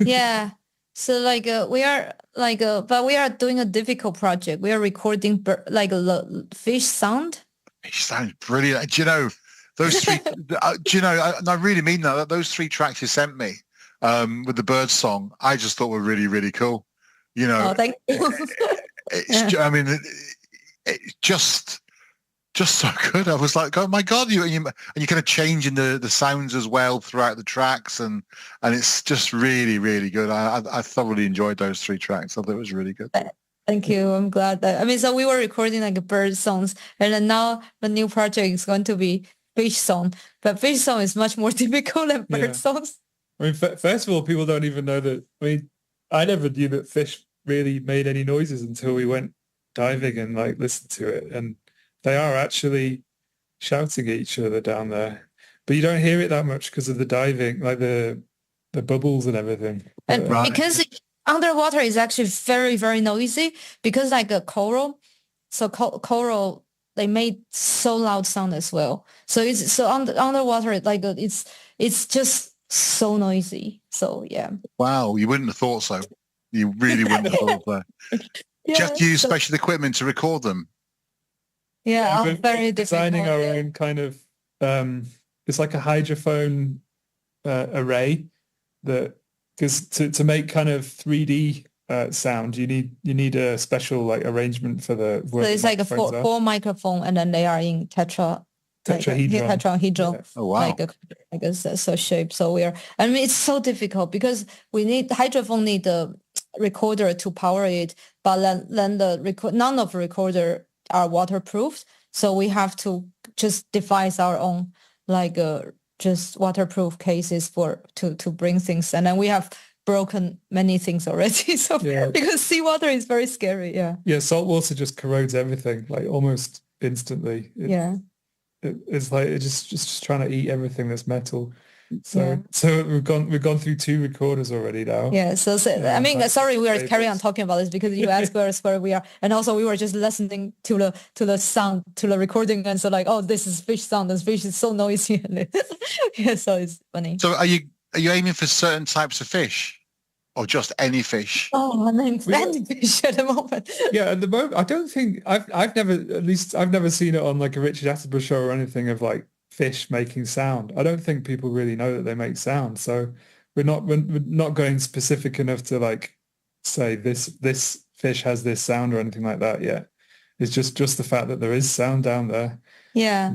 Speaker 12: Yeah. So we are but we are doing a difficult project. We are recording fish sound.
Speaker 4: Fish sounds brilliant. Do you know those three? I really mean that. Those 3 tracks you sent me with the bird song, I just thought were really, really cool.
Speaker 12: Oh, thank you.
Speaker 4: I mean, it's just so good. I was like, oh my god, and you kind of changing the sounds as well throughout the tracks, and it's just really, really good. I thoroughly enjoyed those 3 tracks. I thought it was really good.
Speaker 12: Thank you. I'm glad that, so we were recording bird songs, and then now the new project is going to be fish song, but fish song is much more difficult than bird songs.
Speaker 13: I mean, first of all, people don't even know that. I mean, I never knew that fish really made any noises until we went diving and listened to it, and they are actually shouting at each other down there, but you don't hear it that much because of the diving, the bubbles and everything.
Speaker 12: And because underwater is actually very, very noisy, because a coral, so coral, they made so loud sound as well. So it's underwater, it's just so noisy. So yeah.
Speaker 4: Wow, you wouldn't have thought so. You really wouldn't have thought so.
Speaker 12: Yeah,
Speaker 4: do you have to use special equipment to record them?
Speaker 12: Yeah, very difficult.
Speaker 13: Designing our own kind of it's like a hydrophone array that, because to make kind of 3D sound, you need a special like arrangement for the.
Speaker 12: So it's like a four microphone, and then they are in tetrahedron.
Speaker 13: Yeah.
Speaker 2: Oh wow!
Speaker 12: Like a so shape. So I mean, it's so difficult because we need hydrophone need the recorder to power it, but then none of the recorder are waterproof. So we have to just devise our own like just waterproof cases to bring things, and then we have broken many things already. So because seawater is very scary. Yeah.
Speaker 13: Salt water just corrodes everything like almost instantly. It's like it's just trying to eat everything that's metal. So we've gone through 2 recorders already now.
Speaker 12: Yeah. So I mean, sorry, we are carrying on talking about this because you asked us where we are, and also we were just listening to the sound, to the recording, and so like, oh, this is fish sound. This fish is so noisy. Yeah. So it's funny.
Speaker 4: So are you aiming for certain types of fish? Or just any fish?
Speaker 12: Oh, I'm aiming for any fish at the moment.
Speaker 13: Yeah, at the moment, I don't think I've never seen it on like a Richard Attenborough show or anything of like fish making sound. I don't think people really know that they make sound. So we're not going specific enough to like say this fish has this sound or anything like that yet. It's just the fact that there is sound down there.
Speaker 12: Yeah,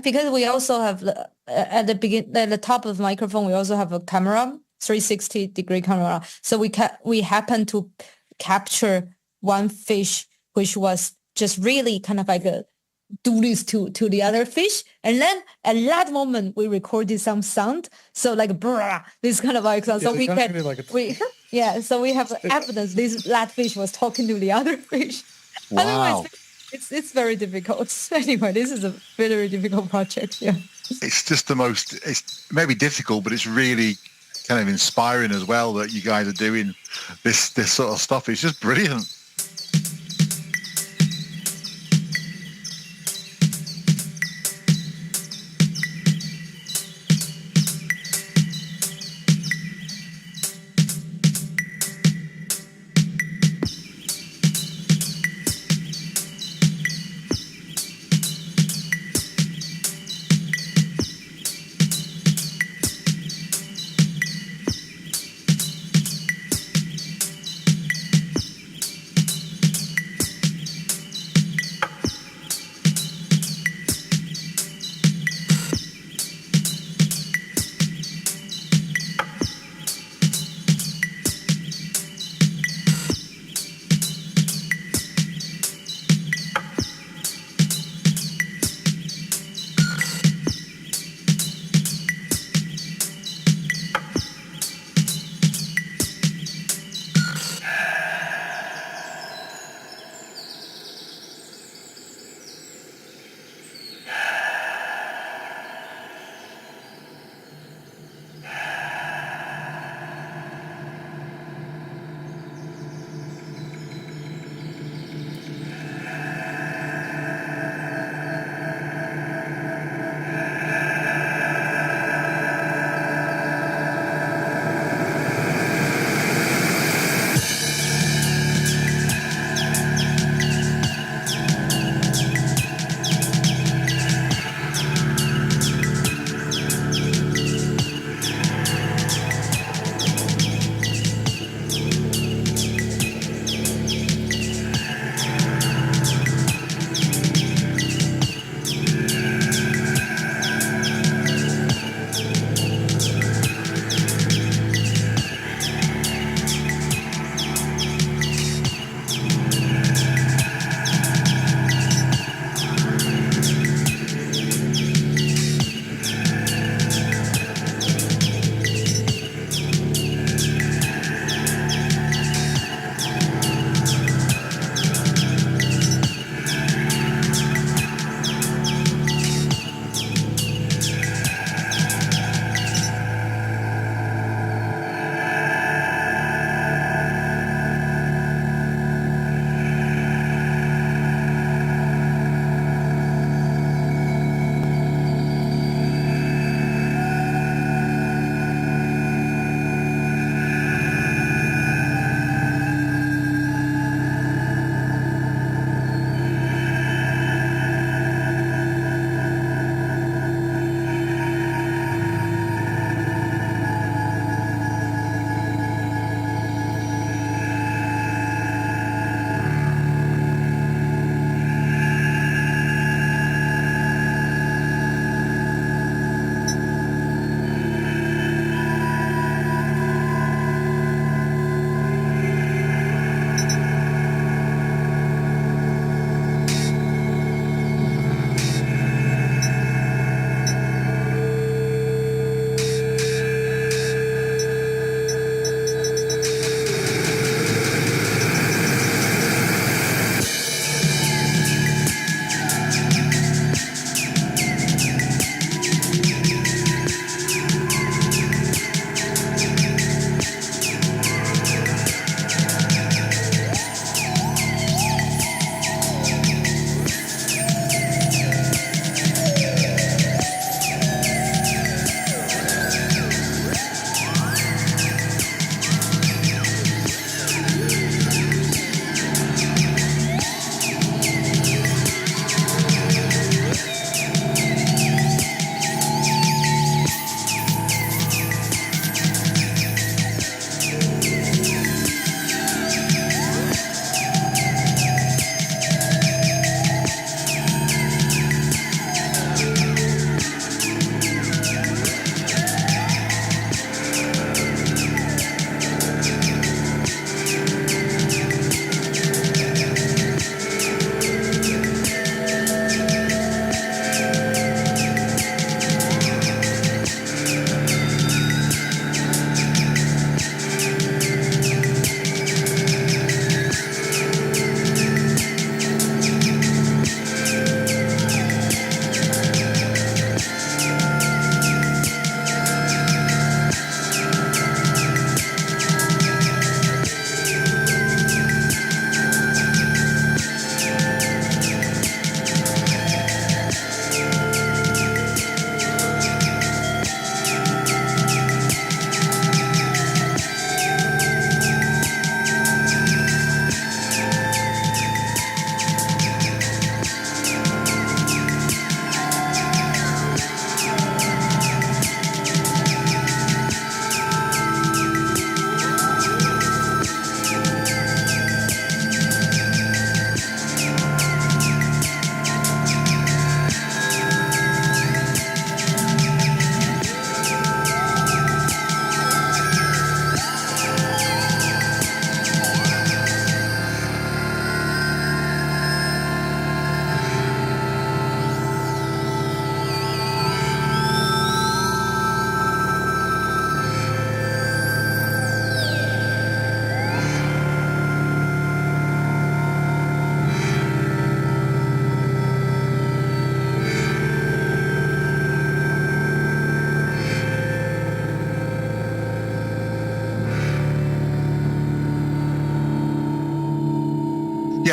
Speaker 12: because we also have at the top of the microphone, we also have a camera. 360-degree camera. So we happened to capture one fish which was just really kind of like a do this to the other fish, and then at that moment we recorded some sound. So like brah, this kind of like sound. So we can so we have evidence that fish was talking to the other fish.
Speaker 2: Wow.
Speaker 12: Otherwise, it's very difficult. Anyway, this is a very difficult project. Yeah.
Speaker 4: It's just it's maybe difficult, but it's really kind of inspiring as well that you guys are doing this sort of stuff. It's just brilliant.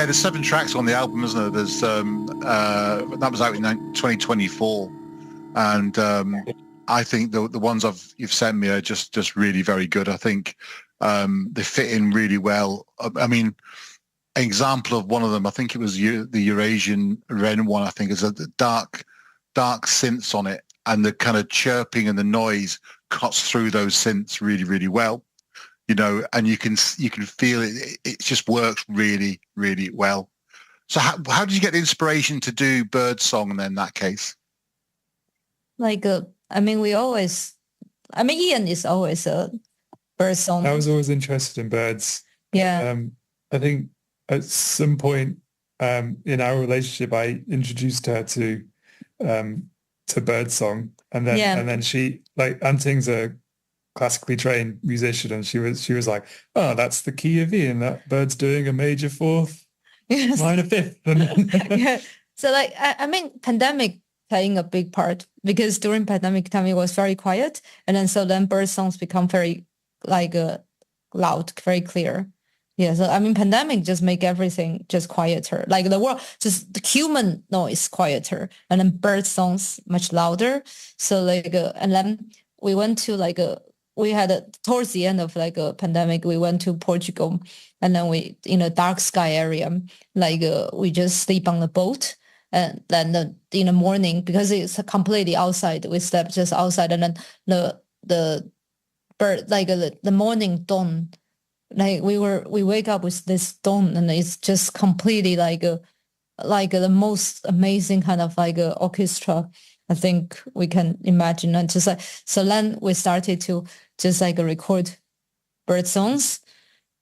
Speaker 4: Yeah, there's 7 tracks on the album, isn't there? There's that was out in 2024, and I think the ones you've sent me are just really very good. I think they fit in really well. I mean, an example of one of them, I think it was the Eurasian Wren one. I think is a dark synths on it, and the kind of chirping and the noise cuts through those synths really, really well. You know, and you can feel it. It just works really, really well. So how did you get the inspiration to do Birdsong then in that case?
Speaker 12: Like, I mean, Ian is always a birdsong.
Speaker 13: I was always interested in birds.
Speaker 12: Yeah.
Speaker 13: I think at some point in our relationship, I introduced her to birdsong, and then she, like, Anting's a classically trained musician, and she was like, oh, that's the key of E, and that bird's doing a major fourth, minor fifth.
Speaker 12: Yeah. So, like, I mean, pandemic playing a big part, because during pandemic time it was very quiet, and then bird songs become very like loud, very clear. Yeah. So I mean, pandemic just make everything just quieter, like the world, just the human noise quieter, and then bird songs much louder. So like and then we went to like we had towards the end of like a pandemic, we went to Portugal, and then we, in a dark sky area, like we just sleep on the boat, and then in the morning, because it's completely outside, we slept just outside, and then the bird, like the morning dawn, like we wake up with this dawn, and it's just completely like the most amazing kind of like orchestra I think we can imagine. And just like, so then we started to just like record bird songs.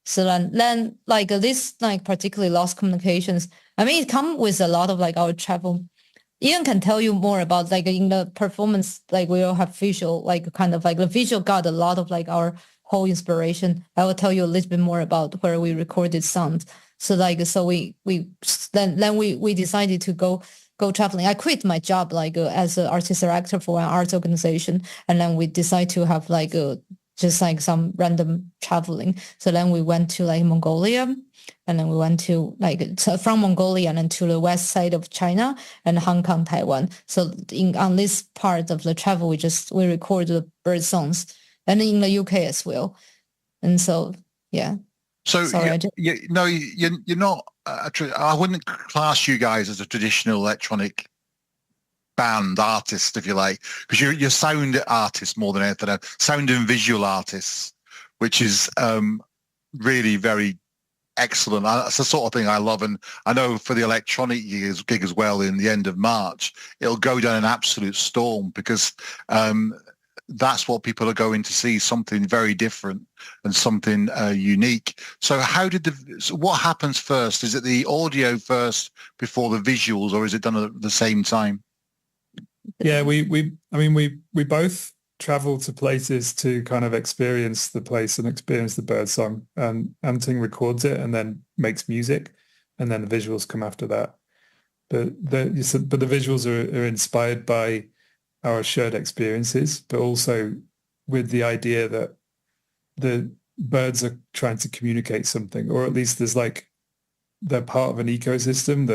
Speaker 12: So then like this, like particularly Lost Communications, I mean, it comes with a lot of like our travel. Ian can tell you more about like in the performance, like we all have visual, like kind of like the visual got a lot of like our whole inspiration. I will tell you a little bit more about where we recorded sounds. So like, so we decided to go traveling. I quit my job like as an artist director for an arts organization, and then we decided to have like just like some random traveling. So then we went to like Mongolia, and then we went to like from Mongolia and then to the west side of China and Hong Kong, Taiwan. So on this part of the travel, we record the bird songs, and in the UK as well. And so yeah.
Speaker 4: So you're not. I wouldn't class you guys as a traditional electronic band artist, if you like, because you're sound artists more than anything else, sound and visual artists, which is really very excellent. That's the sort of thing I love, and I know for the electronic gig as well in the end of March, it'll go down an absolute storm, because that's what people are going to see, something very different and something unique. So what happens first? Is it the audio first before the visuals, or is it done at the same time?
Speaker 13: Yeah, we both travel to places to kind of experience the place and experience the bird song, and Anting records it and then makes music, and then the visuals come after that. But the visuals are inspired by our shared experiences, but also with the idea that the birds are trying to communicate something, or at least there's like they're part of an ecosystem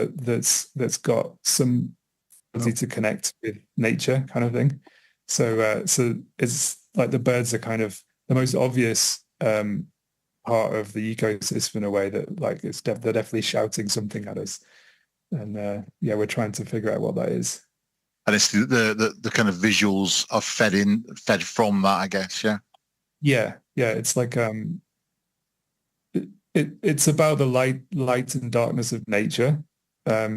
Speaker 13: that's got some ability to connect with nature, kind of thing. So it's like the birds are kind of the most obvious part of the ecosystem in a way that like they're definitely shouting something at us, and we're trying to figure out what that is.
Speaker 4: And it's the kind of visuals are fed from that, I guess. Yeah.
Speaker 13: It's like it's about the light and darkness of nature. I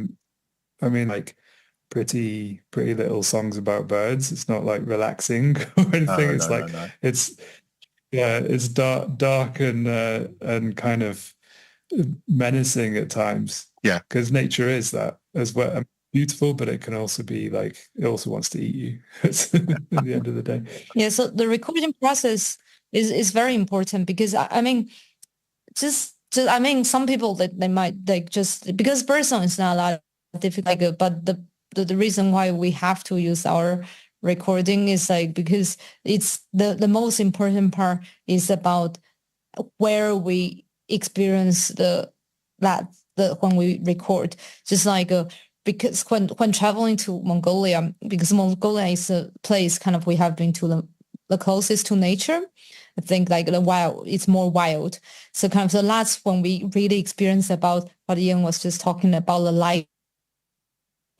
Speaker 13: mean, like pretty little songs about birds. It's not like relaxing or anything. It's dark and kind of menacing at times.
Speaker 4: Yeah,
Speaker 13: because nature is that as well. Beautiful, but it can also be like it also wants to eat you at the end of the day.
Speaker 12: Yeah, so the recording process is very important, because I mean, just I mean, some people that they might like just because birdsong is not a lot difficult, but the reason why we have to use our recording is like because it's the most important part is about where we experience that when we record, just like because when traveling to Mongolia, because Mongolia is a place kind of we have been to the closest to nature. I think like the wild, it's more wild. So kind of, so that's when we really experience about what Ian was just talking about, the light.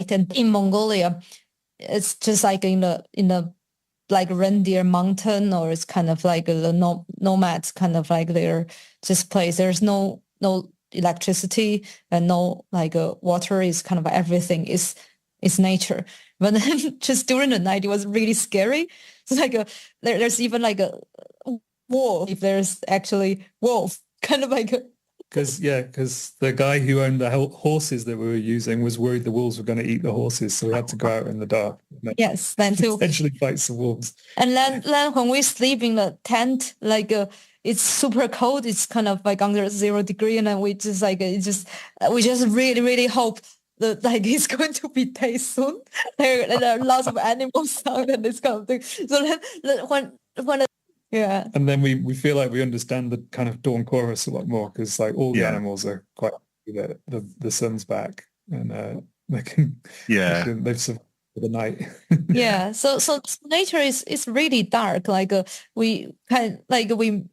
Speaker 12: And in Mongolia, it's just like in the like reindeer mountain, or it's kind of like the nomads kind of like they're just place. There's no electricity and no like water. Is kind of everything is nature. But then just during the night, it was really scary. It's like there's even like a wolf, if there's actually wolf, kind of like
Speaker 13: because the guy who owned the horses that we were using was worried the wolves were going to eat the horses, so we had to go out in the dark.
Speaker 12: Yes, then to
Speaker 13: essentially fight some wolves.
Speaker 12: And then when we sleep in the tent, like it's super cold. It's kind of like under 0 degree, and then we just like we just really really hope that like it's going to be day soon. There are lots of animal sound and this kind of thing. So then when yeah.
Speaker 13: And then we feel like we understand the kind of dawn chorus a lot more, because like all the animals are quite happy that the sun's back, and they can they've survived the night.
Speaker 12: Yeah. So nature is really dark. Like we kind like we.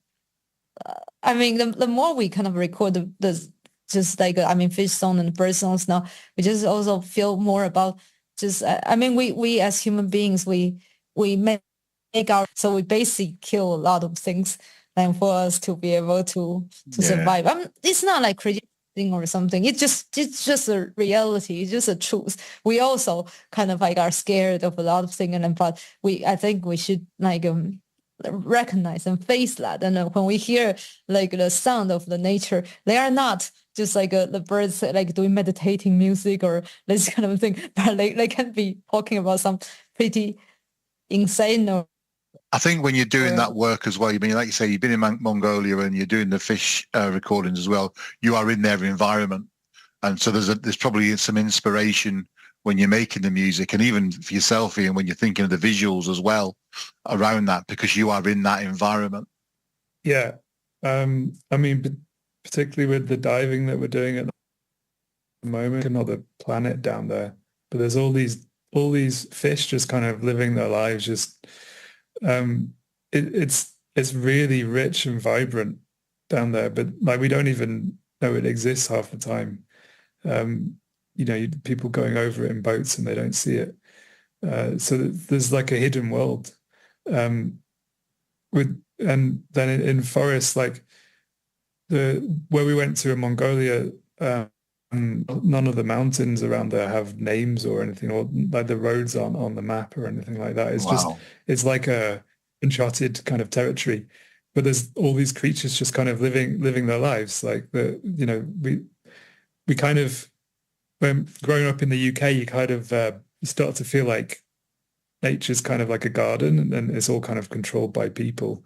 Speaker 12: I mean, the more we kind of record the just like fish song and bird songs now, we just also feel more about just. I mean, we as human beings we make our, so we basically kill a lot of things, and for us to be able to survive. It's not like crazy thing or something. It's just a reality. It's just a truth. We also kind of like are scared of a lot of things, but I think we should like recognize and face that. And when we hear like the sound of the nature, they are not just like the birds like doing meditating music or this kind of thing, but they can be talking about some pretty insane or.
Speaker 4: I think when you're doing that work as well, you mean, like you say, you've been in Mongolia and you're doing the fish recordings as well. You are in their environment, and so there's probably some inspiration when you're making the music, and even for yourself, Ian, when you're thinking of the visuals as well around that, because you are in that environment.
Speaker 13: Yeah, I mean, particularly with the diving that we're doing at the moment, another planet down there, but there's all these fish just kind of living their lives, just. It's really rich and vibrant down there, but like we don't even know it exists half the time. People going over it in boats and they don't see it. So there's like a hidden world. And then in forests, like where we went to in Mongolia, none of the mountains around there have names or anything, or like the roads aren't on the map or anything like that. It's just, it's like a uncharted kind of territory, but there's all these creatures just kind of living their lives. Like we kind of, when growing up in the UK, you kind of you start to feel like nature's kind of like a garden, and it's all kind of controlled by people.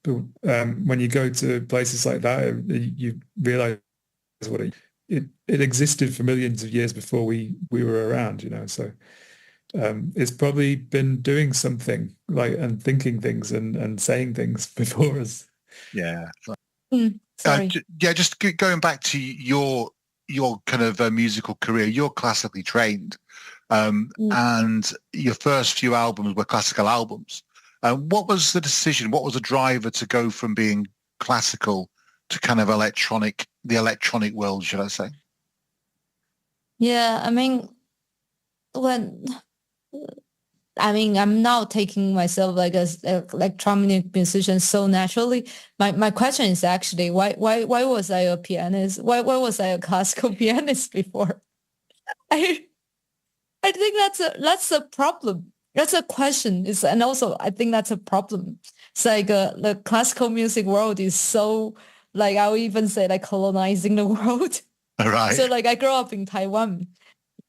Speaker 13: But when you go to places like that, you realize what it existed for millions of years before we were around, so it's probably been doing something like and thinking things and saying things before us.
Speaker 4: Just going back to your kind of musical career. You're classically trained, and your first few albums were classical albums. What was the decision, what was the driver to go from being classical to kind of the electronic world, should I say?
Speaker 12: Yeah, I'm now taking myself like as an electronic musician so naturally. My question is actually why was I a pianist? Why was I a classical pianist before? I think that's a problem. That's a question. And also I think that's a problem. It's like the classical music world is so, like, I would even say like colonizing the world.
Speaker 4: Right.
Speaker 12: So like I grew up in Taiwan,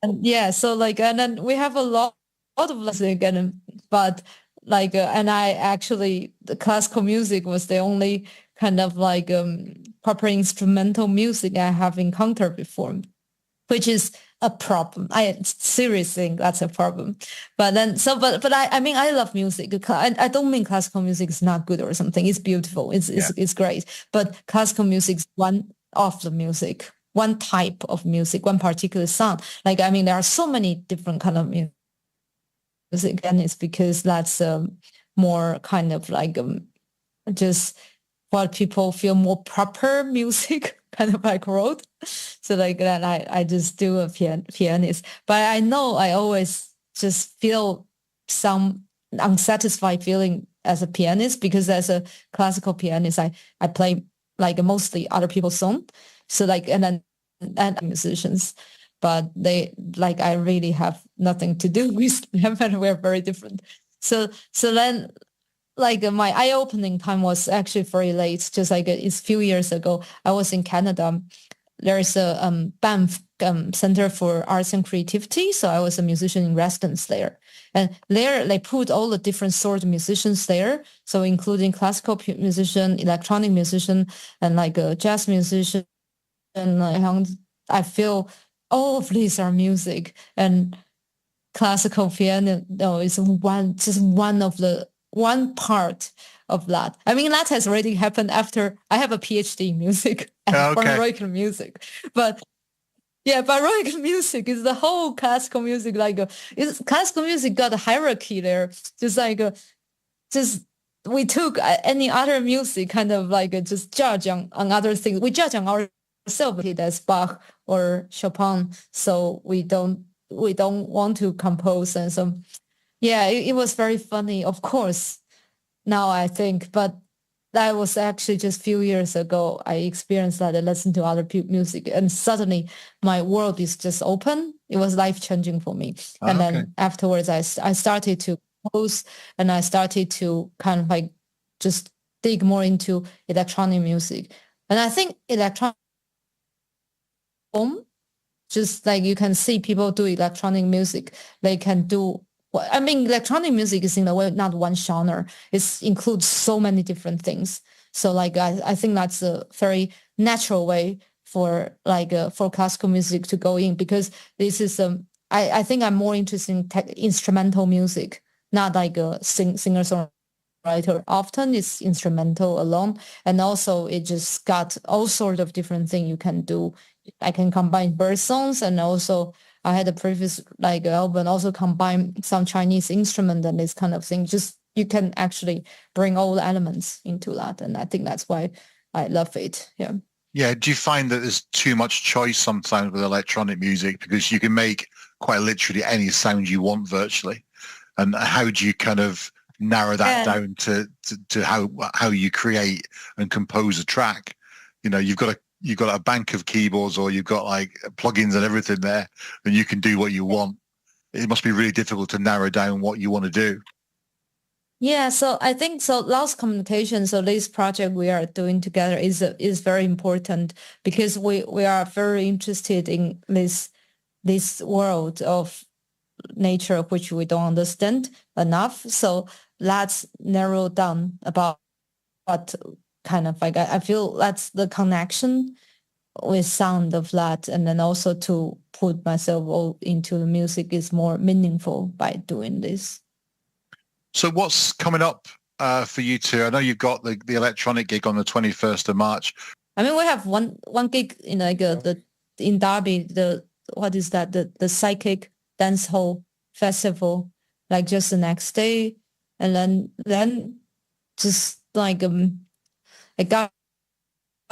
Speaker 12: and so like, and then we have a lot of music, but like, and I actually, the classical music was the only kind of like proper instrumental music I have encountered before, which is a problem. I seriously think that's a problem. But then, but I love music. I don't mean classical music is not good or something. It's beautiful. It's great. But classical music is one of the music one type of music, one particular sound. Like, I mean, there are so many different kind of music, and it's because that's more kind of like just what people feel more proper music kind of like wrote. So like that, I just do a pianist. But I know I always just feel some unsatisfied feeling as a pianist, because as a classical pianist, I play like mostly other people's song. So like, and musicians, but they like, I really have nothing to do with them, and we're very different. So then like my eye-opening time was actually very late, just like it's a few years ago. I was in Canada. There's a Banff Center for Arts and Creativity. So I was a musician in residence there. And there they put all the different sort of musicians there. So including classical musician, electronic musician, and like a jazz musician. And I feel all of these are music, and classical piano is one part of that. I mean, that has already happened after I have a PhD in music and baroque music. But yeah, baroque music is the whole classical music. Like classical music got a hierarchy there. Just like we took any other music kind of like just judge on other things. We judge on ourselves as Bach or Chopin. So we don't want to compose. And so yeah, it was very funny, of course, now I think, but that was actually just a few years ago. I experienced that. I listened to other music, and suddenly my world is just open. It was life-changing for me. And then afterwards, I started to compose, and I started to kind of like just dig more into electronic music. And I think electronic, just like you can see people do electronic music, they can do, I mean, electronic music is in a way not one genre. It includes so many different things. So like I think that's a very natural way for like for classical music to go in, because this is I think I'm more interested in instrumental music, not like a singer-songwriter. Often it's instrumental alone, and also it just got all sorts of different things you can do. I can combine bird songs, and also I had a previous like album also combine some Chinese instrument and this kind of thing. Just you can actually bring all the elements into that, and I think that's why I love it. Yeah.
Speaker 4: Yeah. Do you find that there's too much choice sometimes with electronic music, because you can make quite literally any sound you want virtually, and how do you kind of narrow that down to how you create and compose a track? You know, you've got a bank of keyboards, or you've got like plugins and everything there, and you can do what you want. It must be really difficult to narrow down what you want to do.
Speaker 12: Yeah, so I think so. Lost communication. So this project we are doing together is very important, because we are very interested in this world of nature which we don't understand enough. So let's narrow down about what kind of like I feel that's the connection with sound of that, and then also to put myself all into the music is more meaningful by doing this.
Speaker 4: So what's coming up for you two? I know you've got the electronic gig on the 21st of March.
Speaker 12: I mean, we have one gig in like in Derby, what is that, the Psychic Dance Hall Festival, like just the next day, and then just like I got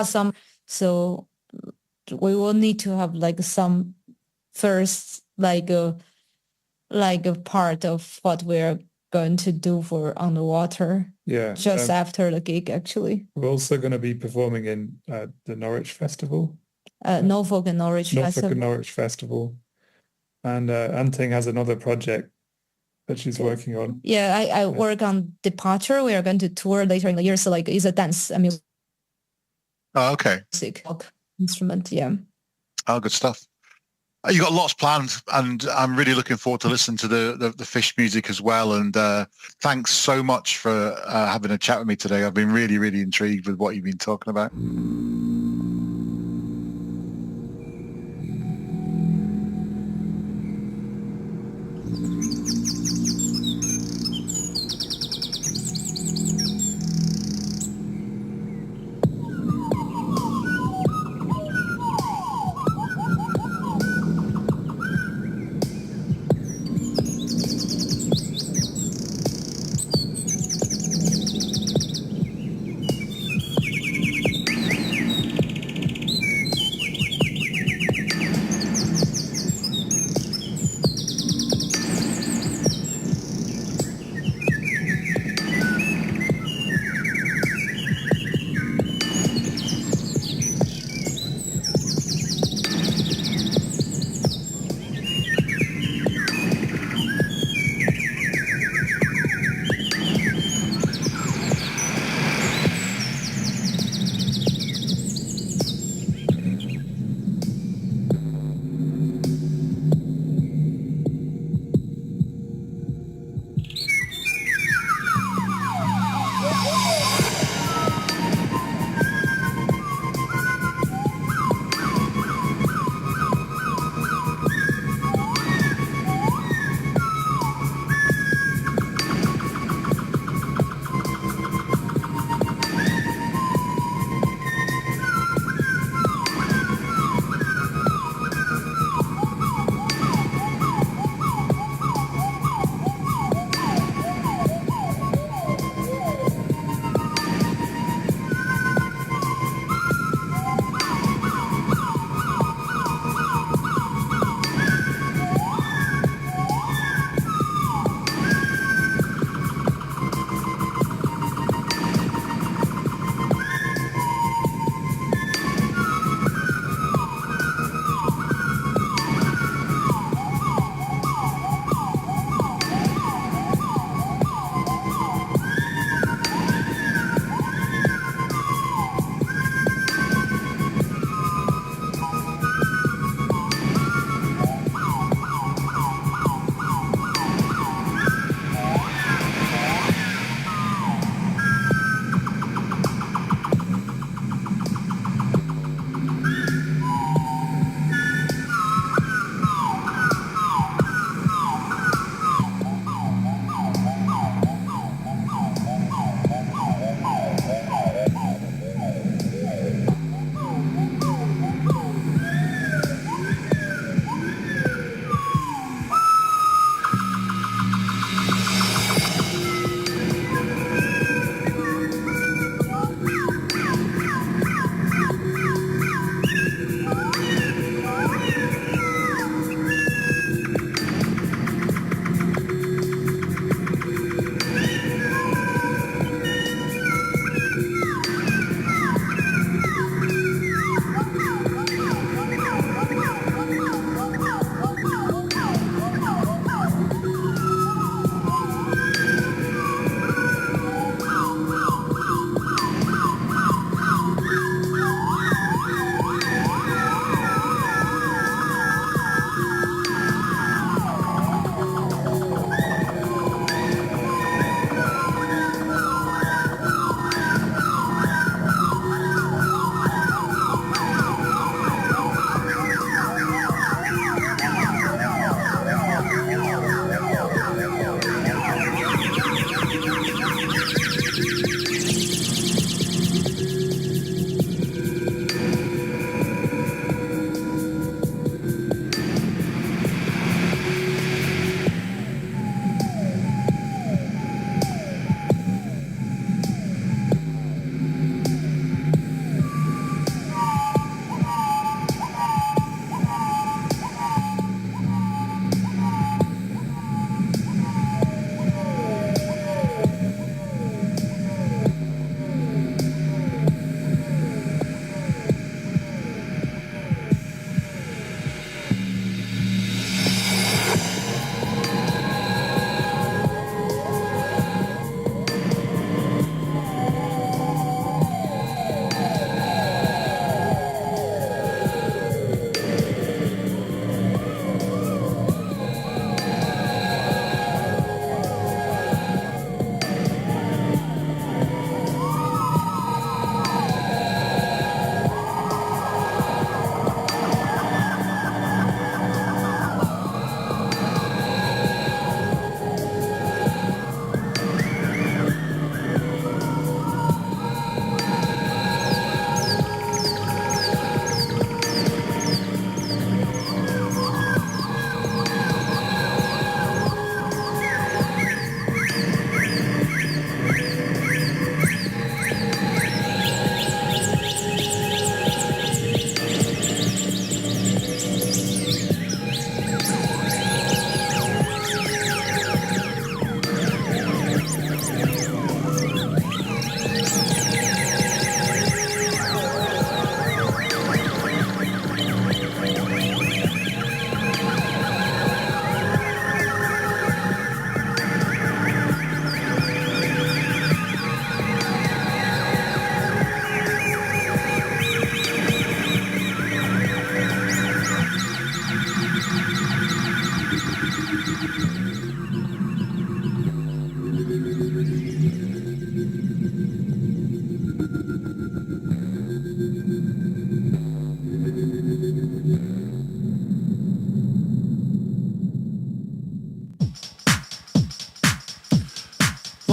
Speaker 12: some, so we will need to have like some first like a part of what we're going to do for Underwater.
Speaker 13: Yeah,
Speaker 12: just after the gig actually.
Speaker 13: We're also going to be performing in the Norwich Festival.
Speaker 12: Norfolk and Norwich
Speaker 13: Festival. And Anting has another project that she's working on.
Speaker 12: Yeah, I work on Departure. We are going to tour later in the year. So like it's a dance music.
Speaker 4: Oh, okay.
Speaker 12: Music instrument, yeah.
Speaker 4: Oh, good stuff. You got lots planned, and I'm really looking forward to listening to the Fish music as well. And thanks so much for having a chat with me today. I've been really, really intrigued with what you've been talking about.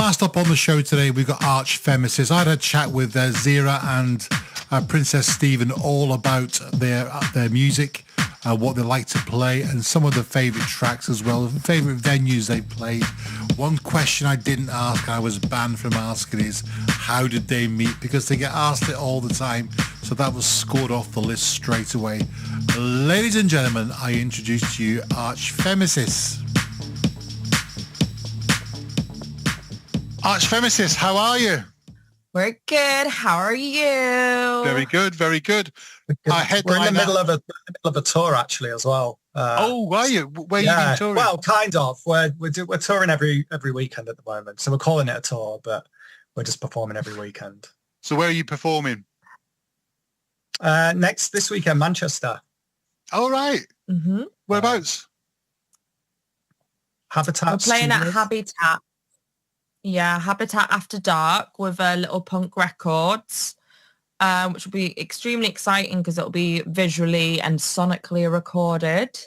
Speaker 2: Last up on the show today, we've got Arch Femesis. I had a chat with Zira and Princess Stephen all about their music, what they like to play, and some of their favourite tracks as well, favourite venues they played. One question I didn't ask, I was banned from asking, is how did they meet? Because they get asked it all the time, so that was scored off the list straight away. Ladies and gentlemen, I introduce to you Arch Femesis. Arch Femesis, how are you?
Speaker 14: We're good. How are you?
Speaker 4: Very good, very good.
Speaker 15: We're in the middle of a tour actually as well.
Speaker 4: Are you? Where you been touring?
Speaker 15: Well, kind of. We're touring every weekend at the moment, so we're calling it a tour, but we're just performing every weekend.
Speaker 4: So where are you performing?
Speaker 15: This weekend, Manchester.
Speaker 4: All right.
Speaker 14: Mm-hmm.
Speaker 4: Whereabouts?
Speaker 15: Habitat.
Speaker 14: We're playing
Speaker 15: Studios.
Speaker 14: at Habitat. Yeah, Habitat After Dark with Little Punk Records, which will be extremely exciting because it'll be visually and sonically recorded.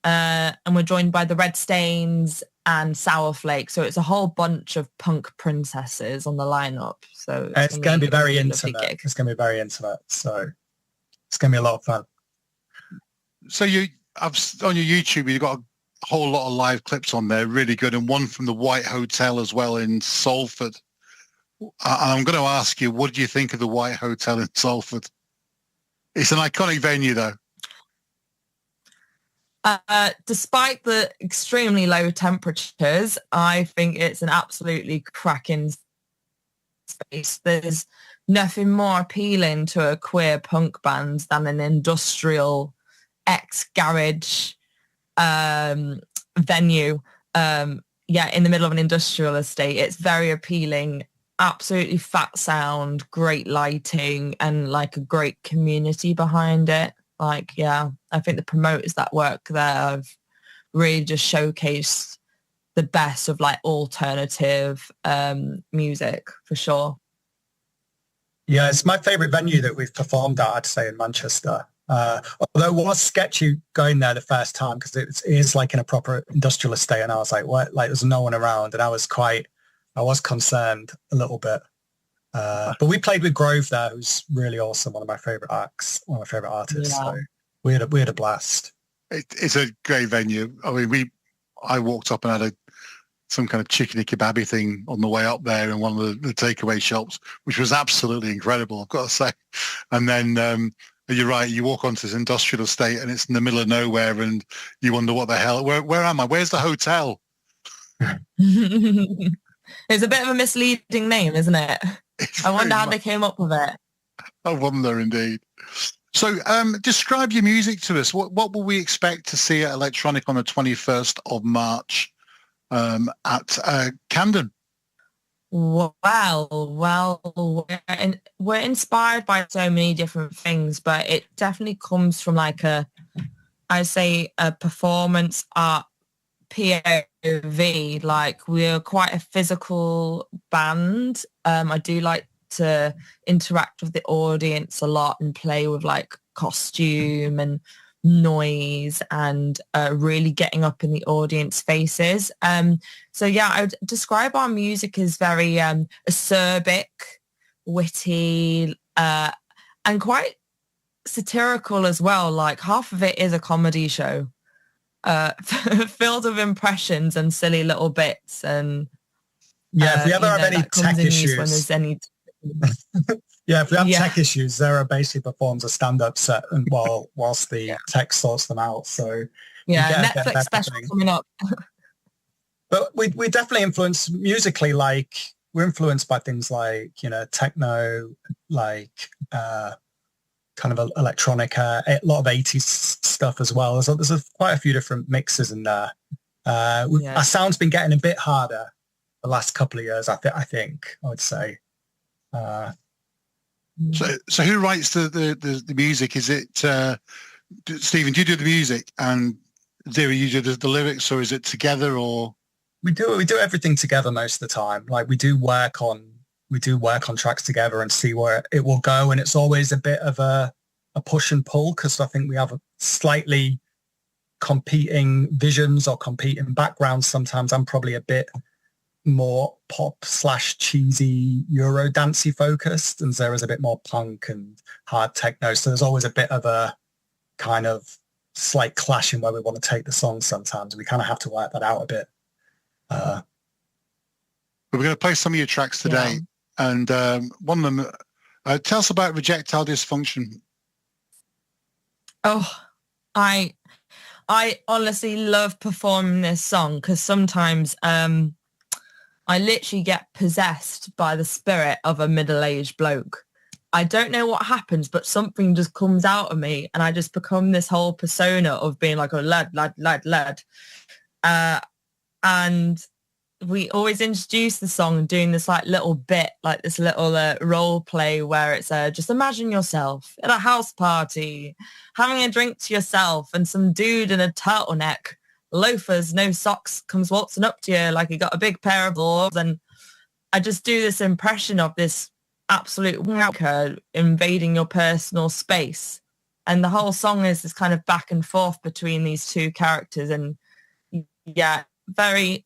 Speaker 14: And we're joined by the Red Stains and Sour Flake. So it's a whole bunch of punk princesses on the lineup. So
Speaker 15: it's going to be very
Speaker 14: a
Speaker 15: intimate.
Speaker 14: lovely gig.
Speaker 15: It's going to be very intimate. So it's going to be a lot of fun.
Speaker 4: So on your YouTube, you've got a whole lot of live clips on there, really good, and one from the White Hotel as well in Salford. And I'm going to ask you, what do you think of the White Hotel in Salford? It's an iconic venue, though.
Speaker 14: Despite the extremely low temperatures, I think it's an absolutely cracking space. There's nothing more appealing to a queer punk band than an industrial ex-garage venue. In the middle of an industrial estate. It's very appealing, absolutely fat sound, great lighting, and like a great community behind it. I think the promoters that work there have really just showcased the best of like alternative music for sure.
Speaker 15: Yeah, it's my favourite venue that we've performed at, I'd say, in Manchester. Although it was sketchy going there the first time because it is like in a proper industrial estate, and I was like, what? Like there's no one around, and I was concerned a little bit. But we played with Grove there, who's really awesome, one of my favourite acts, one of my favourite artists.
Speaker 14: Yeah.
Speaker 15: So we had a blast.
Speaker 4: It's a great venue. I mean, I walked up and had some kind of chickeny kebabby thing on the way up there in one of the takeaway shops, which was absolutely incredible, I've got to say. And then you're right, you walk onto this industrial estate and it's in the middle of nowhere and you wonder what the hell, where am I? Where's the hotel?
Speaker 14: It's a bit of a misleading name, isn't it? I wonder how they came up with it.
Speaker 4: I wonder indeed. So describe your music to us. What will we expect to see at Electronic on the 21st of March at Camden?
Speaker 14: Well, we're inspired by so many different things, but it definitely comes from like a performance art POV. Like we're quite a physical band. I do like to interact with the audience a lot and play with like costume and noise and really getting up in the audience faces. So yeah, I would describe our music as very acerbic, witty, and quite satirical as well. Like half of it is a comedy show filled with impressions and silly little bits. And
Speaker 15: if we ever have any tech issues,
Speaker 14: when there's any
Speaker 15: if we have tech issues, Zara basically performs a stand-up set and whilst the tech sorts them out. So
Speaker 14: Netflix special coming up.
Speaker 15: But we definitely influence musically, like we're influenced by things like, techno, like kind of electronica, a lot of 80s stuff as well. There's quite a few different mixes in there. Our sound's been getting a bit harder the last couple of years, I think, I would say.
Speaker 4: So who writes the music? Is it Stephen? Do you do the music and Zira, you do the lyrics, or is it together? Or
Speaker 15: we do everything together most of the time. Like we do work on tracks together and see where it will go, and it's always a bit of a push and pull because I think we have a slightly competing visions or competing backgrounds. Sometimes I'm probably a bit more pop / cheesy Euro dancey focused, and Zera's a bit more punk and hard techno. So there's always a bit of a kind of slight clash in where we want to take the song sometimes. We kind of have to work that out a bit.
Speaker 4: We're going to play some of your tracks today, and one of them, tell us about Rejectile Dysfunction.
Speaker 14: Oh, I honestly love performing this song because sometimes I literally get possessed by the spirit of a middle-aged bloke. I don't know what happens, but something just comes out of me and I just become this whole persona of being like a lad. And we always introduce the song doing this like little bit, like this little role play where it's just imagine yourself at a house party, having a drink to yourself and some dude in a turtleneck, loafers, no socks, comes waltzing up to you like he got a big pair of balls. And I just do this impression of this absolute wanker invading your personal space. And the whole song is this kind of back and forth between these two characters. And yeah, very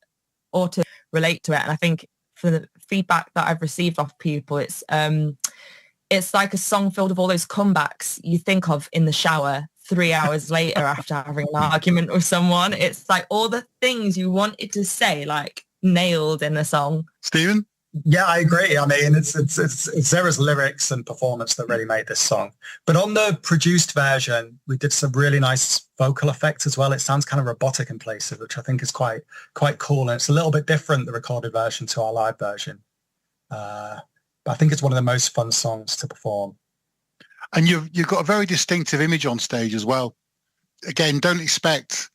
Speaker 14: auto relate to it. And I think for the feedback that I've received off people, it's like a song filled with all those comebacks you think of in the shower 3 hours later after having an argument with someone. It's like all the things you wanted to say, like nailed in a song.
Speaker 4: Stephen?
Speaker 15: Yeah, I agree. I mean, it's Zera's lyrics and performance that really made this song. But on the produced version, we did some really nice vocal effects as well. It sounds kind of robotic in places, which I think is quite cool. And it's a little bit different, the recorded version, to our live version. But I think it's one of the most fun songs to perform.
Speaker 4: And you've got a very distinctive image on stage as well. Again, don't expect,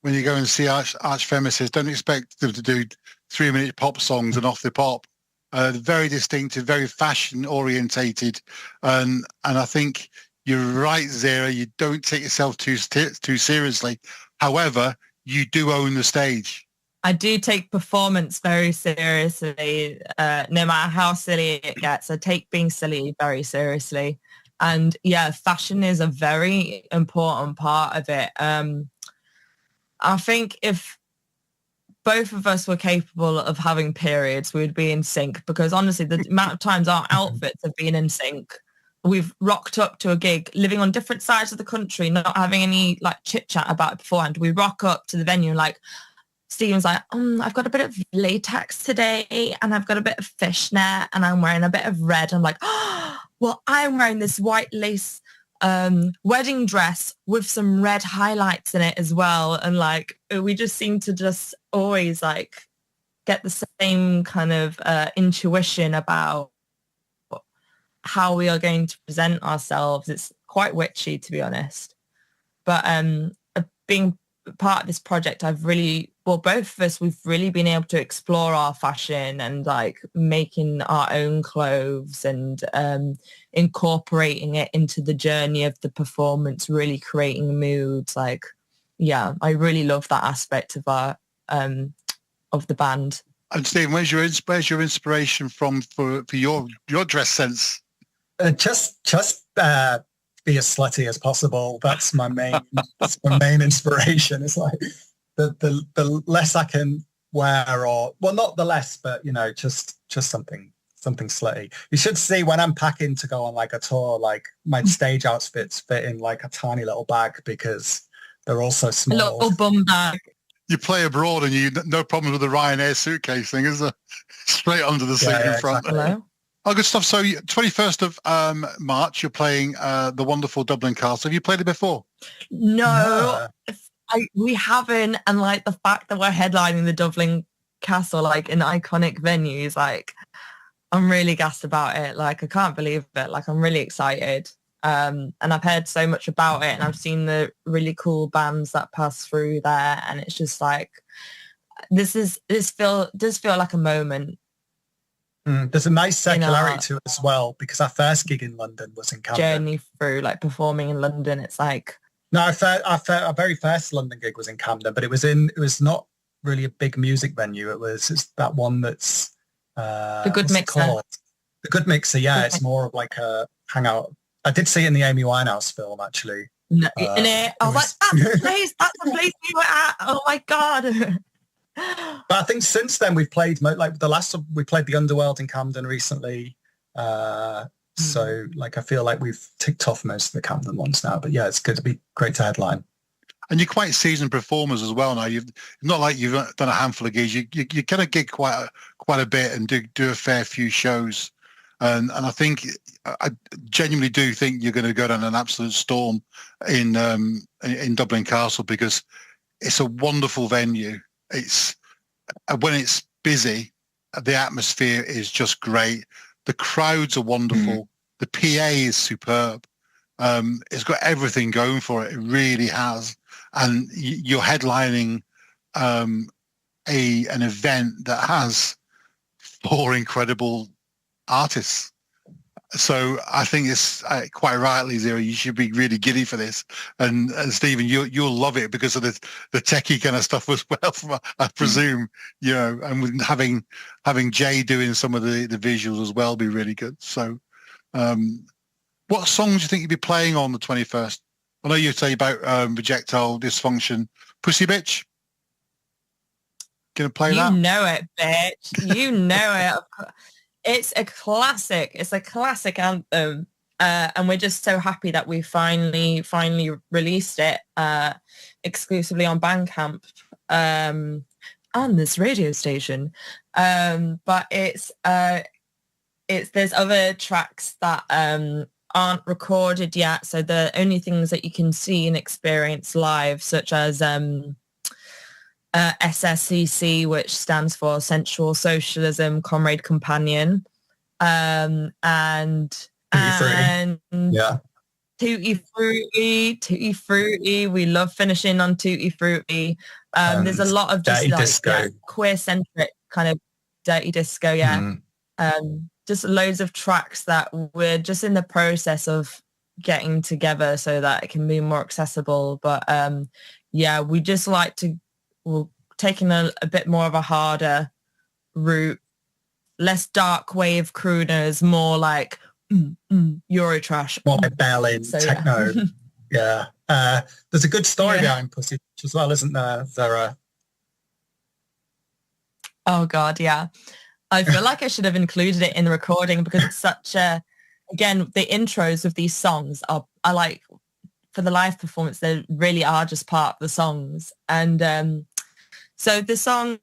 Speaker 4: when you go and see Archfemesis, don't expect them to do 3-minute pop songs and off the pop. Very distinctive, very fashion orientated, and I think you're right, Zera. You don't take yourself too seriously. However, you do own the stage.
Speaker 14: I do take performance very seriously, no matter how silly it gets. I take being silly very seriously, and yeah, fashion is a very important part of it. I think if both of us were capable of having periods, we'd be in sync, because honestly, the amount of times our outfits have been in sync, we've rocked up to a gig, living on different sides of the country, not having any like chit chat about it beforehand. We rock up to the venue like, Stephen's like, I've got a bit of latex today and I've got a bit of fishnet and I'm wearing a bit of red. I'm like, oh, well, I'm wearing this white lace wedding dress with some red highlights in it as well. And like, we just seem to just always like get the same kind of intuition about how we are going to present ourselves. It's quite witchy, to be honest. But being part of this project, both of us, we've really been able to explore our fashion and like making our own clothes and incorporating it into the journey of the performance, really creating moods. Like, yeah, I really love that aspect of our of the band.
Speaker 4: And Stephen, where's your inspiration from for your dress sense?
Speaker 15: Just be as slutty as possible. That's my main inspiration. It's like the less I can wear, or well, not the less, but you know, just something slutty. You should see when I'm packing to go on like a tour, like my stage outfits fit in like a tiny little bag because they're all so small.
Speaker 14: A little bum bag.
Speaker 4: You play abroad and you no problem with the Ryanair suitcase thing, is there? Straight under the seat in front.
Speaker 14: Exactly.
Speaker 4: Oh, good stuff. So 21st of March, you're playing the wonderful Dublin Castle. Have you played it before?
Speaker 14: No, we haven't. And like the fact that we're headlining the Dublin Castle, like in iconic venues, like I'm really gassed about it. Like I can't believe it. Like I'm really excited. And I've heard so much about it and I've seen the really cool bands that pass through there. And it's just like, this does feel like a moment.
Speaker 15: There's a nice circularity to it as well, because our first gig in London was in Camden.
Speaker 14: Journey through like performing in London, it's like...
Speaker 15: No, our very first London gig was in Camden, but it was not really a big music venue. It's that one that's...
Speaker 14: The Good Mixer.
Speaker 15: The Good Mixer, yeah. It's more of like a hangout. I did see it in the Amy Winehouse film, actually.
Speaker 14: No, I was like, that's the place we were at. Oh my God.
Speaker 15: But I think since then we've played like we played the Underworld in Camden recently. So like I feel like we've ticked off most of the Camden ones now. But yeah, it's good to be great to headline.
Speaker 4: And you're quite seasoned performers as well now. You've not like you've done a handful of gigs. You kind of gig quite a bit and do a fair few shows. And I think I genuinely do think you're going to go down an absolute storm in Dublin Castle, because it's a wonderful venue. It's when it's busy, the atmosphere is just great. The crowds are wonderful. The PA is superb. It's got everything going for it. It really has. And you're headlining an event that has 4 incredible artists. So I think it's quite rightly, Zero, you should be really giddy for this. And Stephen, you'll love it because of the techie kind of stuff as well, I presume, and with having Jay doing some of the visuals as well be really good. So what songs do you think you'd be playing on the 21st? I know you say about Rejectile Dysfunction. Pussy Bitch? Gonna play that?
Speaker 14: You know it, bitch. You know it. It's a classic. It's a classic anthem. And we're just so happy that we finally released it exclusively on Bandcamp on this radio station. But it's there's other tracks that aren't recorded yet. So the only things that you can see and experience live, such as SSCC, which stands for Sensual Socialism Comrade Companion, and
Speaker 15: yeah,
Speaker 14: Tutti Frutti. We love finishing on Tutti Frutti. There's a lot of just like queer centric kind of dirty disco. Yeah. Just loads of tracks that we're just in the process of getting together so that it can be more accessible. But yeah, we just like to, we're taking a bit more of a harder route, less dark wave crooners, more like Eurotrash.
Speaker 15: More like Berlin, techno. Yeah. There's a good story behind Pussy as well, isn't there, Zara?
Speaker 14: Oh God, yeah. I feel like I should have included it in the recording because it's such a, again, the intros of these songs are like, for the live performance, they really are just part of the songs. And so the song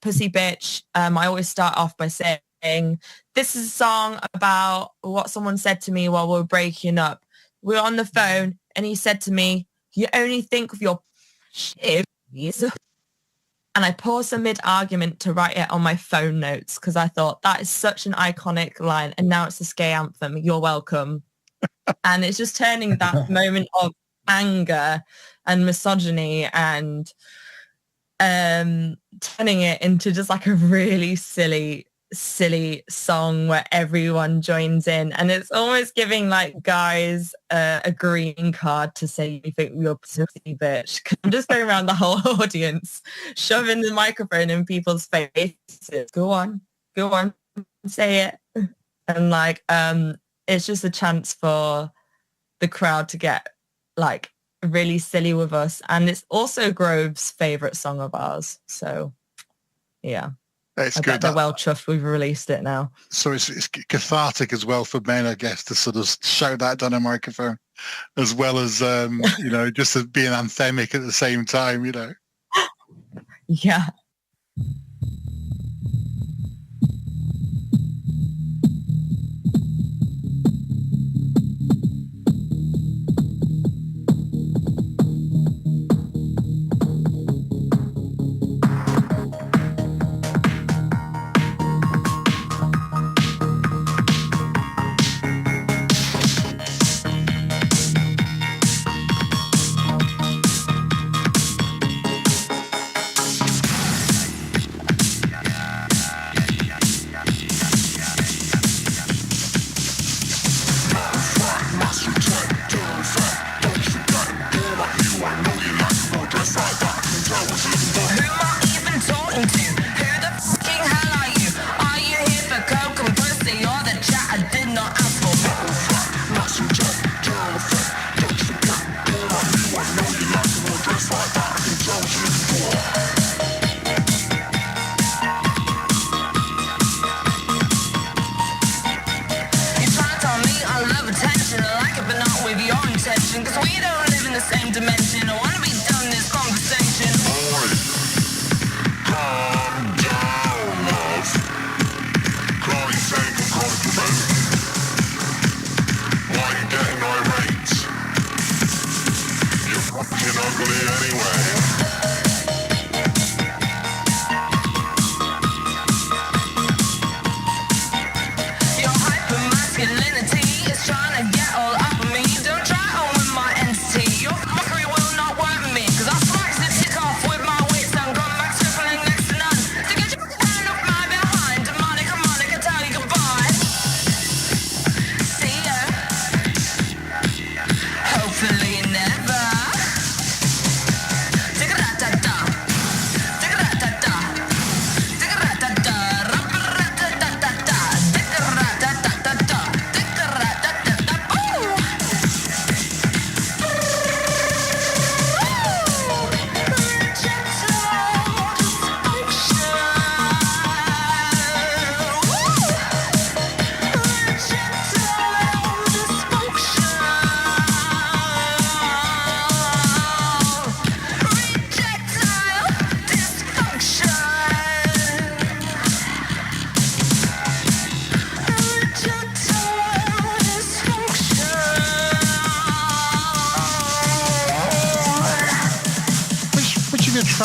Speaker 14: Pussy Bitch, I always start off by saying, this is a song about what someone said to me while we were breaking up. We were on the phone and he said to me, you only think of your shit. And I paused mid-argument to write it on my phone notes because I thought that is such an iconic line. And now it's a skate anthem. You're welcome. And it's just turning that moment of anger and misogyny and turning it into just like a really silly song where everyone joins in, and it's almost giving like guys a green card to say you think you're a pussy bitch. I'm just going around the whole audience shoving the microphone in people's faces. Go on, say it. And like it's just a chance for the crowd to get like really silly with us, and it's also Grove's favorite song of ours, so yeah.
Speaker 4: It's
Speaker 14: I
Speaker 4: good.
Speaker 14: bet they're well chuffed we've released it now.
Speaker 4: So it's cathartic as well for men, I guess, to sort of shout that down a microphone, as well as just as being anthemic at the same time,
Speaker 14: Yeah.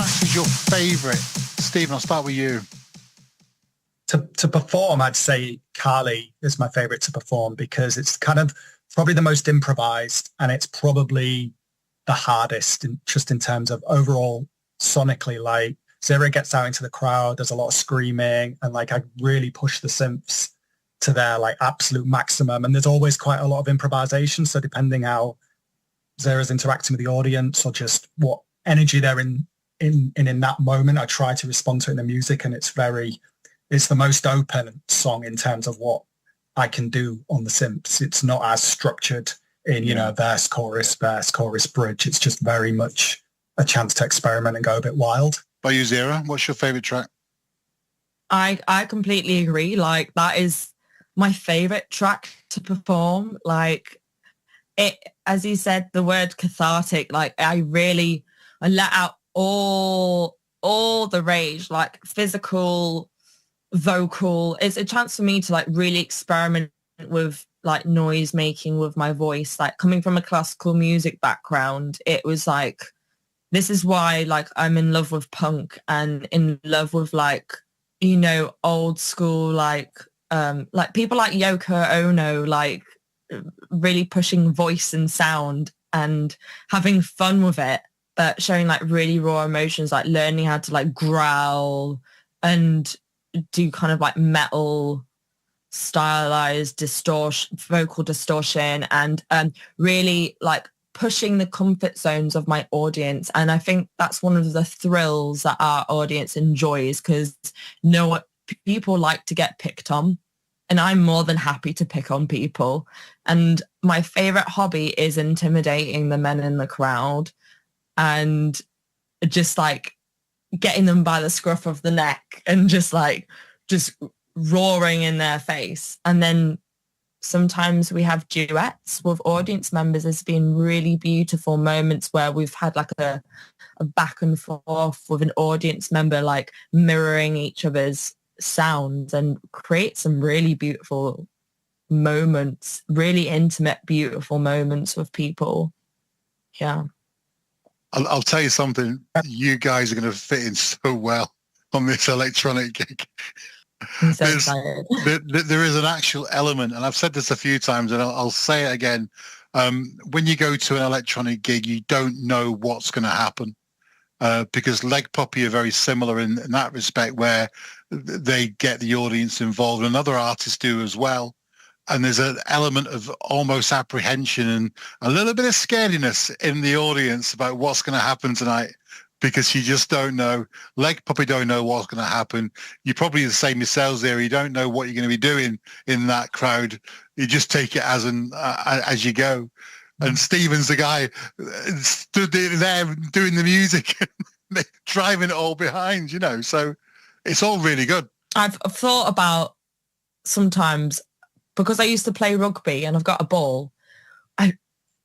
Speaker 4: track is your favourite? Stephen, I'll start with you.
Speaker 15: To perform, I'd say Kali is my favorite to perform because it's kind of probably the most improvised, and it's probably the hardest just in terms of overall sonically. Like Zero gets out into the crowd, there's a lot of screaming, and like I really push the synths to their like absolute maximum, and there's always quite a lot of improvisation. So depending how Zero's interacting with the audience or just what energy they're in that moment, I try to respond to it in the music, and it's the most open song in terms of what I can do on the synths. It's not as structured in, verse, chorus, bridge. It's just very much a chance to experiment and go a bit wild.
Speaker 4: By you, Zero, what's your favorite track?
Speaker 14: I completely agree. Like that is my favorite track to perform. Like it, as you said, the word cathartic, like I let out all the rage, like physical, vocal. It's a chance for me to like really experiment with like noise making with my voice. Like coming from a classical music background, it was like, this is why like I'm in love with punk and in love with like, old school, like people like Yoko Ono, like really pushing voice and sound and having fun with it, but showing like really raw emotions, like learning how to like growl and do kind of like metal stylized vocal distortion, and really like pushing the comfort zones of my audience. And I think that's one of the thrills that our audience enjoys, because people like to get picked on, and I'm more than happy to pick on people. And my favorite hobby is intimidating the men in the crowd and just like getting them by the scruff of the neck and just roaring in their face. And then sometimes we have duets with audience members. There's been really beautiful moments where we've had like a back and forth with an audience member, like mirroring each other's sounds, and create some really beautiful moments, really intimate, beautiful moments with people. Yeah.
Speaker 4: I'll tell you something. You guys are going to fit in so well on this electronic gig.
Speaker 14: I'm so excited.
Speaker 4: There is an actual element, and I've said this a few times, and I'll say it again. When you go to an electronic gig, you don't know what's going to happen, because Leg Poppy are very similar in that respect, where they get the audience involved, and other artists do as well. And there's an element of almost apprehension and a little bit of scarediness in the audience about what's going to happen tonight, because you just don't know. Leg Puppy don't know what's going to happen. You're probably the same yourselves there. You don't know what you're going to be doing in that crowd. You just take it as you go. And Stephen's the guy stood there doing the music and driving it all behind, so it's all really good.
Speaker 14: I've thought about sometimes, because I used to play rugby and I've got a ball, and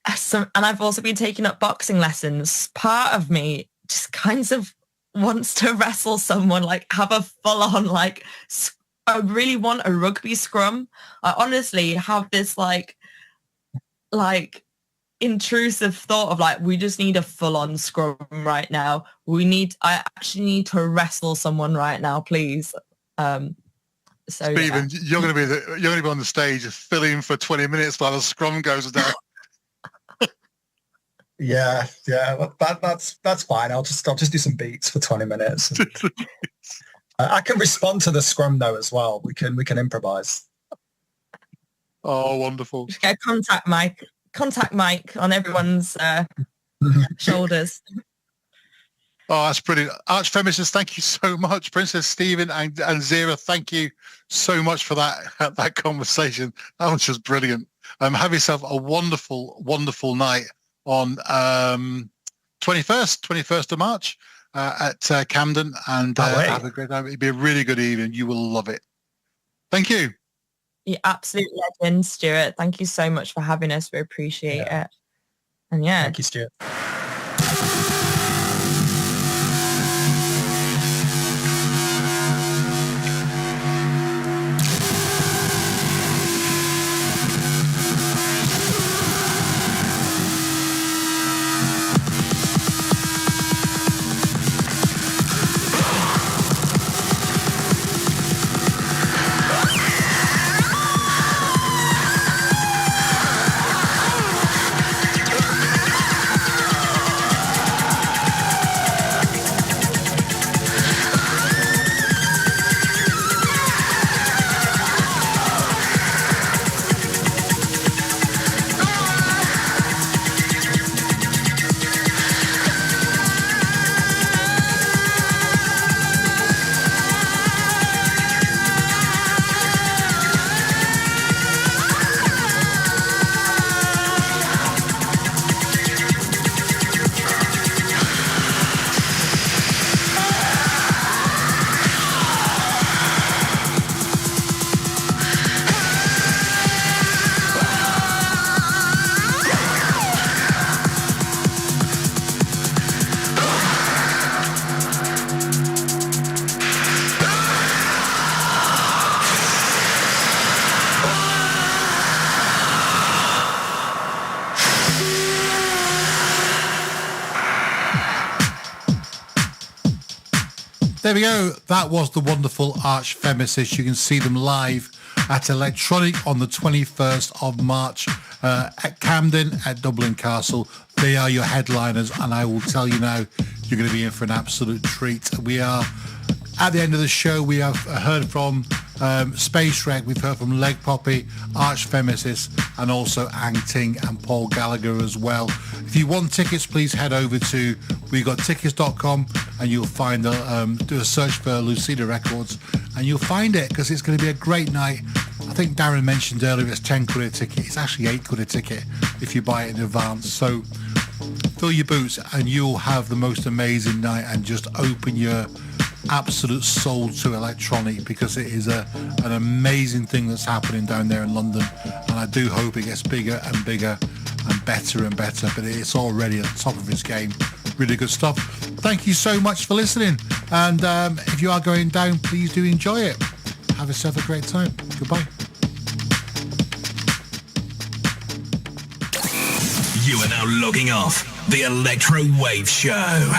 Speaker 14: I've also been taking up boxing lessons. Part of me just kind of wants to wrestle someone, like have a full-on, like, I really want a rugby scrum. I honestly have this like intrusive thought of like, we just need a full-on scrum right now. I actually need to wrestle someone right now, please. So,
Speaker 4: Stephen, you're going to be on the stage filling for 20 minutes while the scrum goes down.
Speaker 15: Yeah, that's fine. I'll just do some beats for 20 minutes. I can respond to the scrum though as well. We can improvise.
Speaker 4: Oh, wonderful!
Speaker 14: Just get a contact mic on everyone's shoulders.
Speaker 4: Oh, that's brilliant. Archfeminists, thank you so much. Princess Stephen and Zira, thank you so much for that conversation. That was just brilliant. Have yourself a wonderful, wonderful night on 21st of March at Camden, and have a great time. It'll be a really good evening. You will love it. Thank you.
Speaker 14: You're absolute legend, Stuart. Thank you so much for having us. We appreciate it. And
Speaker 15: thank you, Stuart.
Speaker 2: There we go. That was the wonderful Archfemesis. You can see them live at Electronic on the 21st of March at Camden at Dublin Castle. They are your headliners, and I will tell you now, you're going to be in for an absolute treat. We are at the end of the show. We have heard from Space Wreck, we've heard from Leg Poppy, Archfemesis, and also Ang Ting and Paul Gallagher as well. If you want tickets, please head over to wegottickets.com and you'll find do a search for Lucida Records and you'll find it, because it's going to be a great night. I think Darren mentioned earlier it's 10 quid a ticket. It's actually 8 quid a ticket if you buy it in advance. So fill your boots and you'll have the most amazing night, and just open your absolute soul to electronic, because it is an amazing thing that's happening down there in London, and I do hope it gets bigger and bigger and better, but it's already at the top of its game. Really good stuff. Thank you so much for listening, and if you are going down, please do enjoy it. Have yourself a great time. Goodbye.
Speaker 1: You are now logging off the Electro Wave Show.